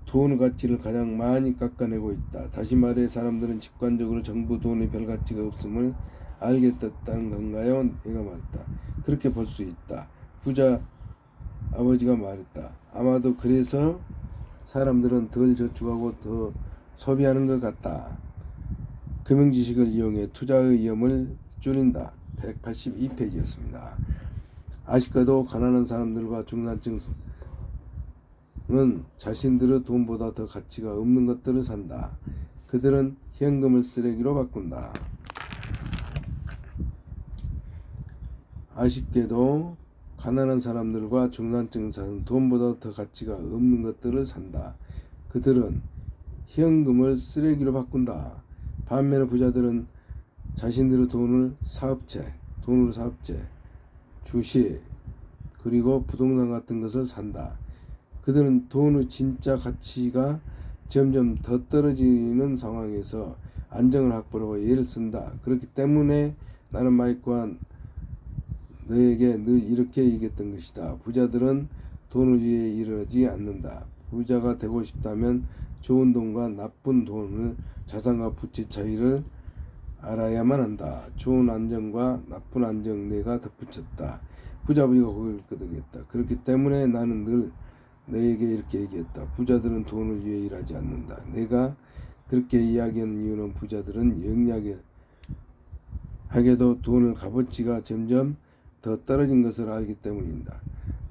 돈 가치를 가장 많이 깎아내고 있다. 다시 말해 사람들은 직관적으로 정부 돈의 별 가치가 없음을 알게 됐다는 건가요? 내가 말했다. 그렇게 볼 수 있다. 부자 아버지가 말했다. 아마도 그래서 사람들은 덜 저축하고 더 소비하는 것 같다. 금융지식을 이용해 투자의 위험을 줄인다. 182페이지였습니다. 아쉽게도 가난한 사람들과 중산층은 자신들의 돈보다 더 가치가 없는 것들을 산다. 그들은 현금을 쓰레기로 바꾼다. 아쉽게도 가난한 사람들과 중산층은 돈보다 더 가치가 없는 것들을 산다. 그들은 현금을 쓰레기로 바꾼다. 반면에 부자들은 자신들의 돈으로 사업체, 주식, 그리고 부동산 같은 것을 산다. 그들은 돈의 진짜 가치가 점점 더 떨어지는 상황에서 안정을 확보하고 예를 쓴다. 그렇기 때문에 나는 마이크와 너에게 늘 이렇게 얘기했던 것이다. 부자들은 돈을 위해 일하지 않는다. 부자가 되고 싶다면 좋은 돈과 나쁜 돈을 자산과 부채 차이를 알아야만 한다. 좋은 안정과 나쁜 안정 내가 덧붙였다. 부자 아버지가 고개를 끄덕였다. 그렇기 때문에 나는 늘 너에게 이렇게 얘기했다. 부자들은 돈을 위해 일하지 않는다. 내가 그렇게 이야기하는 이유는 부자들은 영리하게도 돈의 값어치가 점점 더 떨어진 것을 알기 때문이다.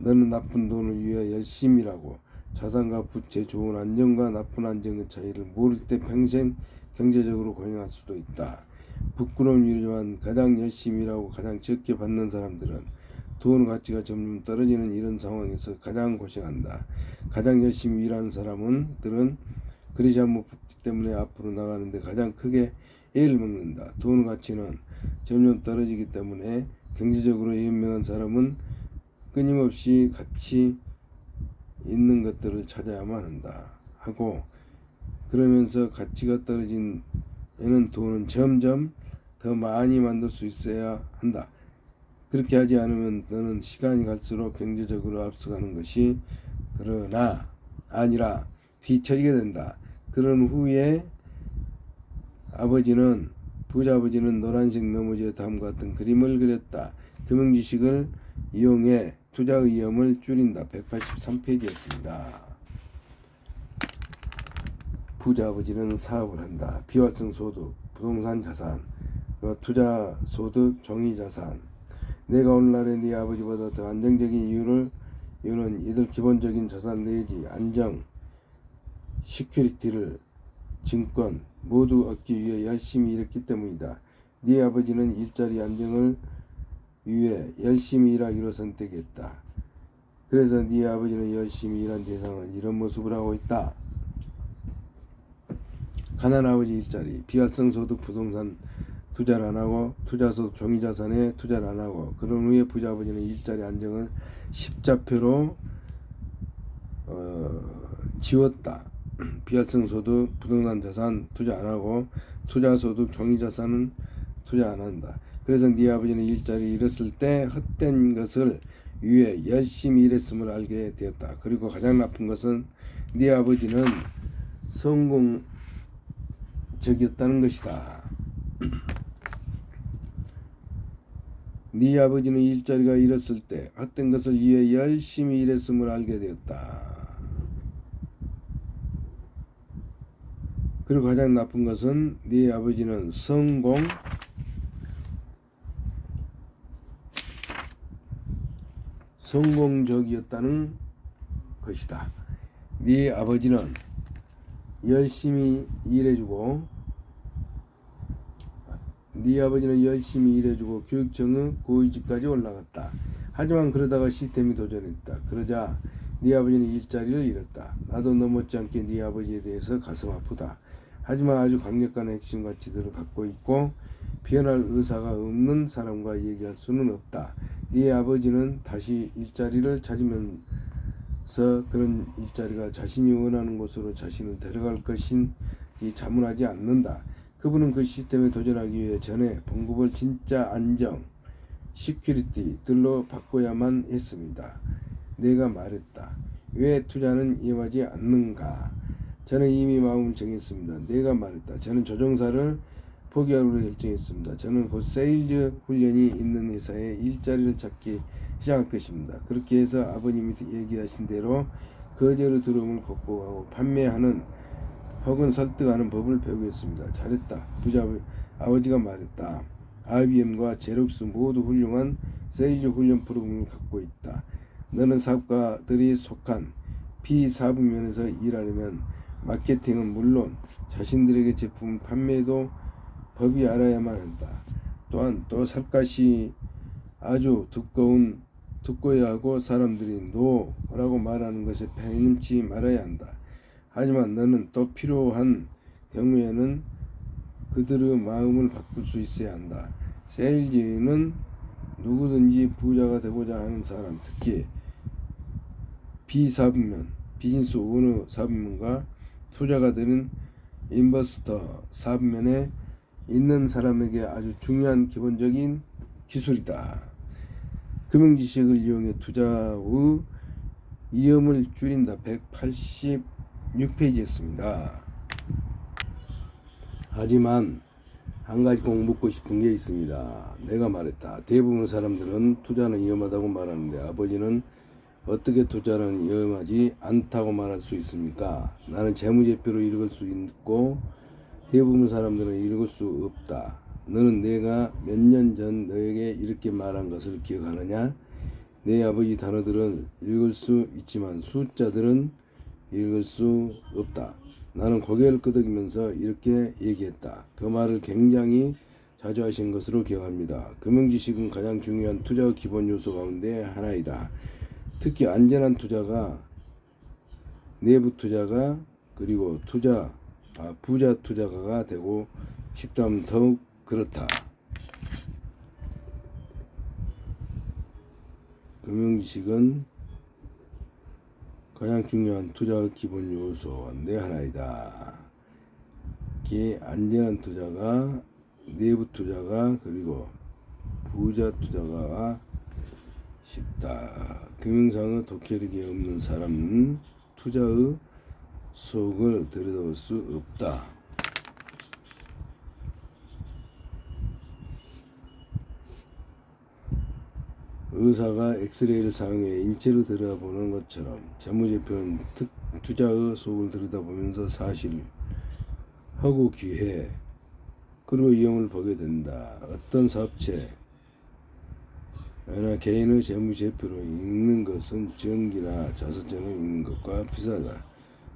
너는 나쁜 돈을 위해 열심히 일하고 자산과 부채, 좋은 안정과 나쁜 안정의 차이를 모를 때 평생 경제적으로 고생할 수도 있다. 부끄러운 일이지만 가장 열심히 일하고 가장 적게 받는 사람들은 돈의 가치가 점점 떨어지는 이런 상황에서 가장 고생한다. 가장 열심히 일하는 사람들은 그러지 않은 복지 때문에 앞으로 나가는데 가장 크게 애를 먹는다. 돈의 가치는 점점 떨어지기 때문에 경제적으로 현명한 사람은 끊임없이 가치 있는 것들을 찾아야만 한다. 하고 그러면서 가치가 떨어진 에는 돈은 점점 더 많이 만들 수 있어야 한다. 그렇게 하지 않으면 너는 시간이 갈수록 경제적으로 앞서가는 것이 그러나 아니라 뒤처지게 된다. 그런 후에 부자 아버지는 노란색 메모지에 다음과 같은 그림을 그렸다. 금융지식을 이용해 투자 위험을 줄인다. 183페이지였습니다. 부자 아버지는 사업을 한다. 비활성 소득, 부동산 자산, 투자 소득, 종이 자산. 내가 오늘날의 네 아버지보다 더 안정적인 이유는 이들 기본적인 자산 내지 안정, 시큐리티를 증권 모두 얻기 위해 열심히 일했기 때문이다. 네 아버지는 일자리 안정을 위해 열심히 일하기로 선택했다. 그래서 네 아버지는 열심히 일한 대상은 이런 모습을 하고 있다. 가난한 아버지 일자리, 비활성 소득 부동산 투자를 안 하고 투자소득 종이자산에 투자를 안 하고 그런 후에 부자 아버지는 일자리 안정을 십자표로 지웠다. 비활성 소득 부동산 자산 투자 안 하고 투자소득 종이자산은 투자 안 한다. 그래서 네 아버지는 일자리 잃었을 때 헛된 것을 위해 열심히 일했음을 알게 되었다. 그리고 가장 나쁜 것은 네 아버지는 성공적이었다는 것이다. 네 아버지는 일자리가 잃었을 때 헛된 것을 위해 열심히 일했음을 알게 되었다. 그리고 가장 나쁜 것은 네 아버지는 성공적이었다는 것이다. 네 아버지는 열심히 일해주고 교육청의 고위직까지 올라갔다. 하지만 그러다가 시스템이 도전했다. 그러자 네 아버지는 일자리를 잃었다. 나도 너 못지않게 네 아버지에 대해서 가슴 아프다. 하지만 아주 강력한 핵심 가치들을 갖고 있고 변할 의사가 없는 사람과 얘기할 수는 없다. 네 아버지는 다시 일자리를 찾으면서 그런 일자리가 자신이 원하는 곳으로 자신을 데려갈 것인지 자문하지 않는다. 그분은 그 시스템에 도전하기 위해 전에 봉급을 진짜 안정, 시큐리티들로 바꿔야만 했습니다. 내가 말했다. 왜 투자는 임하지 않는가? 저는 이미 마음을 정했습니다. 내가 말했다. 저는 조종사를 포기하기로 결정했습니다. 저는 곧 세일즈 훈련이 있는 회사에 일자리를 찾기 시작할 것입니다. 그렇게 해서 아버님이 얘기하신 대로 거절의 두려움을 극복하고 판매하는 혹은 설득하는 법을 배우겠습니다. 잘했다. 부자 아버지가 말했다. IBM과 제록스 모두 훌륭한 세일즈 훈련 프로그램을 갖고 있다. 너는 사업가들이 속한 B사부면에서 일하려면 마케팅은 물론 자신들에게 제품 판매도 법이 알아야만 한다. 또한 또 삿갓이 아주 두꺼워야 하고 사람들이 노라고 말하는 것에 편임치 말아야 한다. 하지만 너는 또 필요한 경우에는 그들의 마음을 바꿀 수 있어야 한다. 세일즈는 누구든지 부자가 되고자 하는 사람, 특히 비사부면, 비즈니스 오너 사부면과 투자가 되는 인버스터 사부면에 있는 사람에게 아주 중요한 기본적인 기술이다. 금융지식을 이용해 투자의 위험을 줄인다. 186페이지였습니다. 하지만 한 가지 꼭 묻고 싶은 게 있습니다. 내가 말했다. 대부분의 사람들은 투자는 위험하다고 말하는데 아버지는 어떻게 투자는 위험하지 않다고 말할 수 있습니까? 나는 재무제표를 읽을 수 있고 대부분 사람들은 읽을 수 없다. 너는 내가 몇 년 전 너에게 이렇게 말한 것을 기억하느냐? 내 아버지 단어들은 읽을 수 있지만 숫자들은 읽을 수 없다. 나는 고개를 끄덕이면서 이렇게 얘기했다. 그 말을 굉장히 자주 하신 것으로 기억합니다. 금융지식은 가장 중요한 투자의 기본 요소 가운데 하나이다. 특히 안전한 투자가, 내부 투자가, 그리고 부자 투자가가 되고 싶다면 더욱 그렇다. 금융지식은 가장 중요한 투자의 기본 요소 가운데 하나이다. 기 안전한 투자가, 내부 투자가, 그리고 부자 투자가 쉽다. 금융상의 독해력이 없는 사람은 투자의 속을 들여다볼 수 없다. 의사가 엑스레이를 사용해 인체를 들여다보는 것처럼 재무제표는 투자의 속을 들여다보면서 사실, 하고 기회, 그리고 위험을 보게 된다. 어떤 사업체, 나 개인의 재무제표를 읽는 것은 전기나 자사증을 읽는 것과 비슷하다.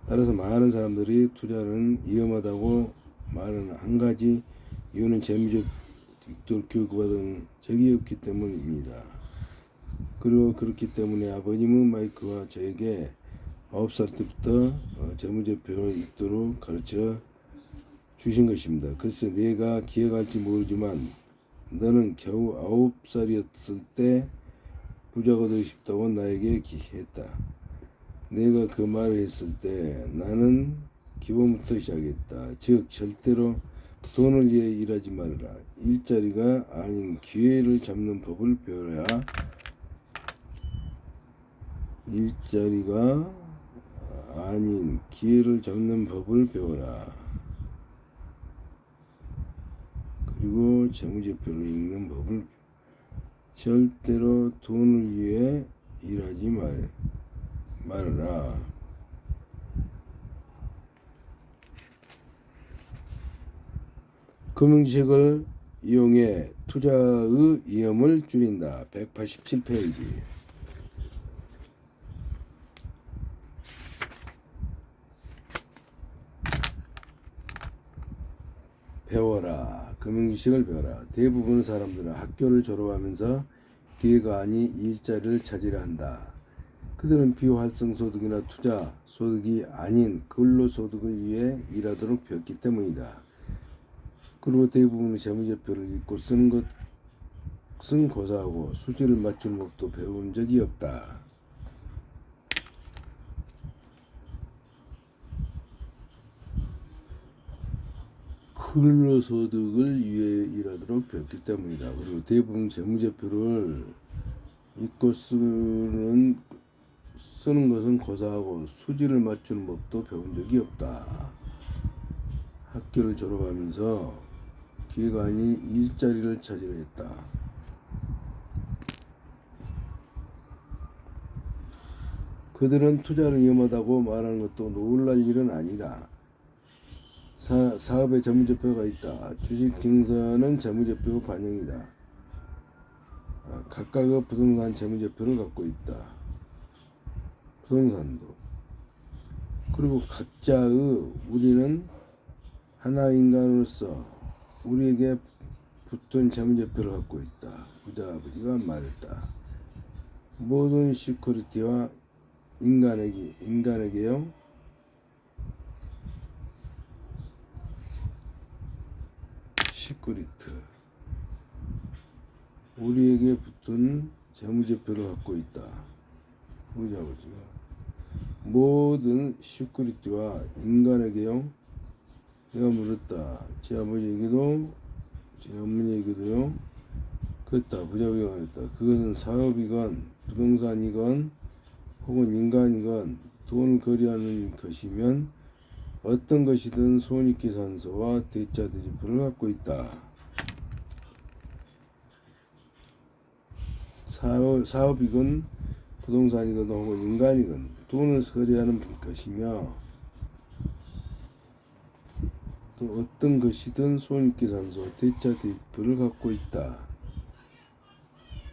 따라서 많은 사람들이 투자는 위험하다고 말하는 한 가지 이유는 재무적 익도를 교육받은 적이 없기 때문입니다. 그리고 그렇기 때문에 아버님은 마이크와 저에게 9살 때부터 재무제표를 읽도록 가르쳐 주신 것입니다. 글쎄 내가 기억할지 모르지만 너는 겨우 9살이었을 때 부자가 되고 싶다고 나에게 했다. 내가 그 말을 했을 때 나는 기본부터 시작했다. 즉 절대로 돈을 위해 일하지 말아라. 일자리가 아닌 기회를 잡는 법을 배워라. 일자리가 아닌 기회를 잡는 법을 배워라. 그리고 재무제표를 읽는 법을, 절대로 돈을 위해 일하지 말아라. 금융지식을 이용해 투자의 위험을 줄인다. 187페이지. 배워라. 금융지식을 배워라. 대부분 사람들은 학교를 졸업하면서 기회가 아닌 일자리를 찾으려 한다. 그들은 비활성소득이나 투자 소득이 아닌 근로소득을 위해 일하도록 배웠기 때문이다. 그리고 대부분의 재무제표를 읽고 쓰는 것은 고사하고 수지를 맞추는 법도 배운 적이 없다. 근로소득을 위해 일하도록 배웠기 때문이다. 그리고 대부분 재무제표를 읽고 쓰는 것은 고사하고 수지를 맞추는 법도 배운 적이 없다. 학교를 졸업하면서 기회가 아닌 일자리를 찾으려 했다. 그들은 투자를 위험하다고 말하는 것도 놀랄 일은 아니다. 사업의 재무제표가 있다. 주식 증서는 재무제표 반영이다. 각각의 부동산 재무제표를 갖고 있다. 부동산도. 그리고 각자의 우리는 하나 인간으로서 우리에게 붙은 재무제표를 갖고 있다. 부자 아버지가 말했다. 모든 시큐리티와 인간에게요. 시큐리티. 우리에게 붙은 재무제표를 갖고 있다. 부자 아버지가. 모든 시큐리티와 인간에게요. 내가 물었다. 제 아버지에게도 제 어머니에게도요. 그렇다. 부자비가 말했다. 그것은 사업이건 부동산이건 혹은 인간이건 돈을 거래하는 것이면 어떤 것이든 손익계산서와 대자대조표를 갖고 있다. 사업이건 부동산이건 혹은 인간이건 돈을 거래하는 것이며 또 어떤 것이든 손익계산서와 대자대조표를 갖고 있다.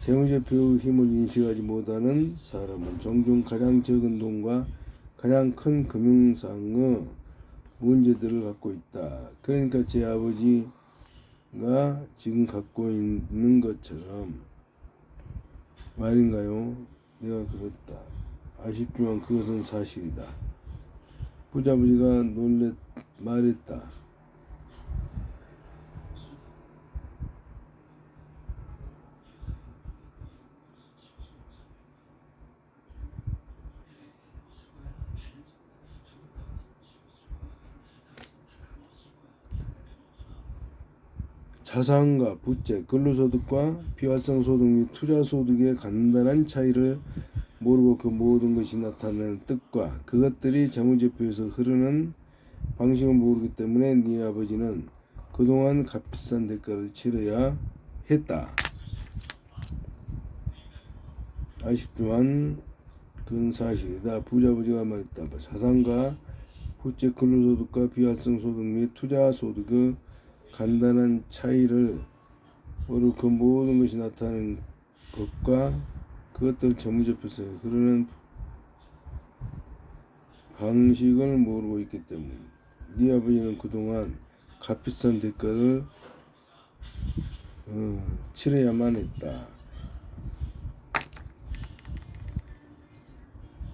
재무제표의 힘을 인식하지 못하는 사람은 종종 가장 적은 돈과 가장 큰 금융상의 문제들을 갖고 있다. 그러니까 제 아버지가 지금 갖고 있는 것처럼 말인가요? 내가 그랬다. 아쉽지만 그것은 사실이다. 부자아버지가 말했다. 자산과 부채, 근로소득과 비활성소득 및 투자소득의 간단한 차이를 모르고 그 모든 것이 나타내는 뜻과 그것들이 재무제표에서 흐르는 방식을 모르기 때문에 네 아버지는 그동안 값비싼 대가를 치러야 했다. 아쉽지만 그건 사실이다. 부자아버지가 말했다. 자산과 부채, 근로소득과 비활성소득 및 투자소득의 간단한 차이를 모르고 그 모든 것이 나타나는 것과 그것들 재무제표에서 흐르는 방식을 모르고 있기 때문에 네 아버지는 그동안 값비싼 대가를 치러야만 했다.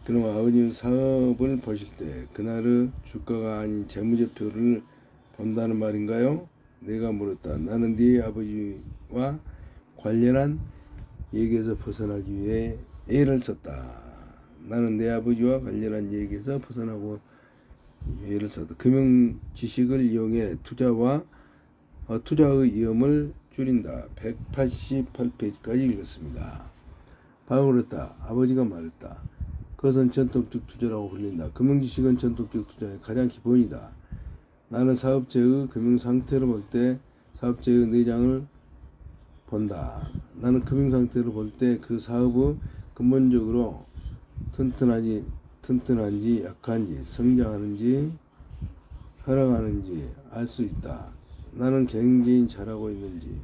그럼 아버지는 사업을 보실 때 그날의 주가가 아닌 재무제표를 본다는 말인가요? 내가 물었다. 나는 네 아버지와 관련한 얘기에서 벗어나기 위해 애를 썼다. 나는 내 아버지와 관련한 얘기에서 벗어나고 애를 썼다. 금융 지식을 이용해 투자의 위험을 줄인다. 188페이지까지 읽었습니다. 바로 그랬다. 아버지가 말했다. 그것은 전통적 투자라고 불린다. 금융지식은 전통적 투자의 가장 기본이다. 나는 사업체의 금융 상태를 볼 때 사업체의 내장을 본다. 나는 금융 상태를 볼 때 그 사업의 근본적으로 튼튼한지 약한지 성장하는지 하락하는지 알 수 있다. 나는 경쟁이 잘하고 있는지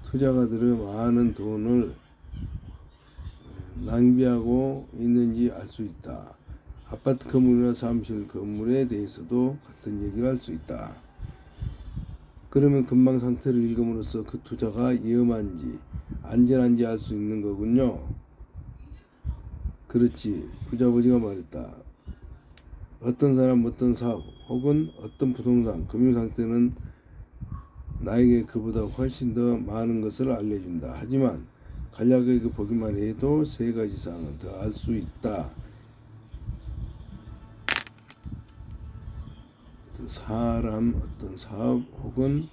투자가들의 많은 돈을 낭비하고 있는지 알 수 있다. 아파트 건물이나 사무실 건물에 대해서도 같은 얘기를 할 수 있다. 그러면 금방 상태를 읽음으로써 그 투자가 위험한지 안전한지 알 수 있는 거군요. 그렇지. 부자아버지가 말했다. 어떤 사람, 어떤 사업 혹은 어떤 부동산, 금융 상태는 나에게 그보다 훨씬 더 많은 것을 알려준다. 하지만 간략하게 보기만 해도 세 가지 사항을 더 알 수 있다. 사람, 어떤 사업 혹은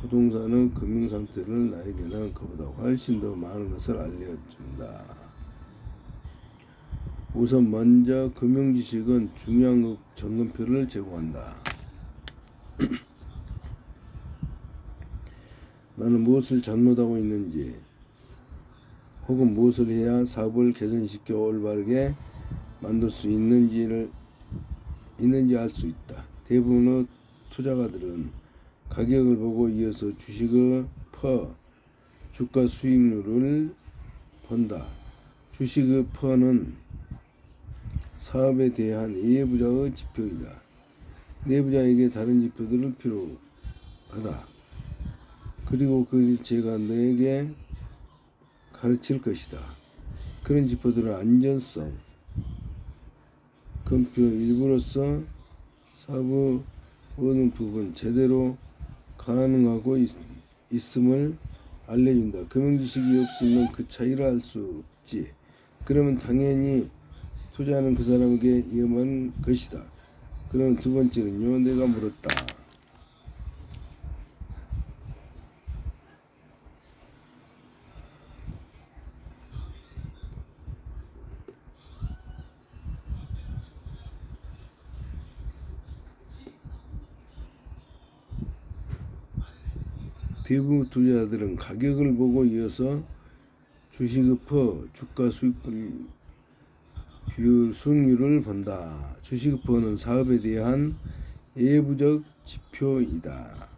부동산의 금융 상태를 나에게는 그보다 훨씬 더 많은 것을 알려준다. 우선 먼저 금융 지식은 중요한 점검표를 제공한다. 나는 무엇을 잘못하고 있는지 혹은 무엇을 해야 사업을 개선시켜 올바르게 만들 수 있는지 알 수 있다. 대부분의 투자가들은 가격을 보고 이어서 주식의 주가 수익률을 본다. 주식의 퍼는 사업에 대한 내부자의 지표이다. 내부자에게 다른 지표들을 필요하다. 그리고 그것을 제가 너에게 가르칠 것이다. 그런 지표들은 안전성, 금표 일부로서 사부 모든 부분 제대로 가능하고 있음을 알려준다. 금융지식이 없으면 그 차이를 알 수 없지. 그러면 당연히 투자하는 그 사람에게 위험한 것이다. 그럼 두 번째는요, 내가 물었다. 대부분 투자자들은 가격을 보고 이어서 주식의 주가 수익률을 본다. 주식의 퍼는 사업에 대한 예부적 지표이다.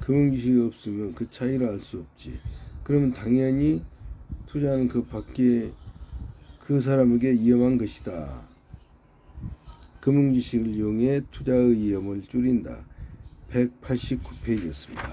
금융지식이 없으면 그 차이를 알 수 없지. 그러면 당연히 투자하는 그 밖에 그 사람에게 위험한 것이다. 금융지식을 이용해 투자의 위험을 줄인다. 189페이지였습니다.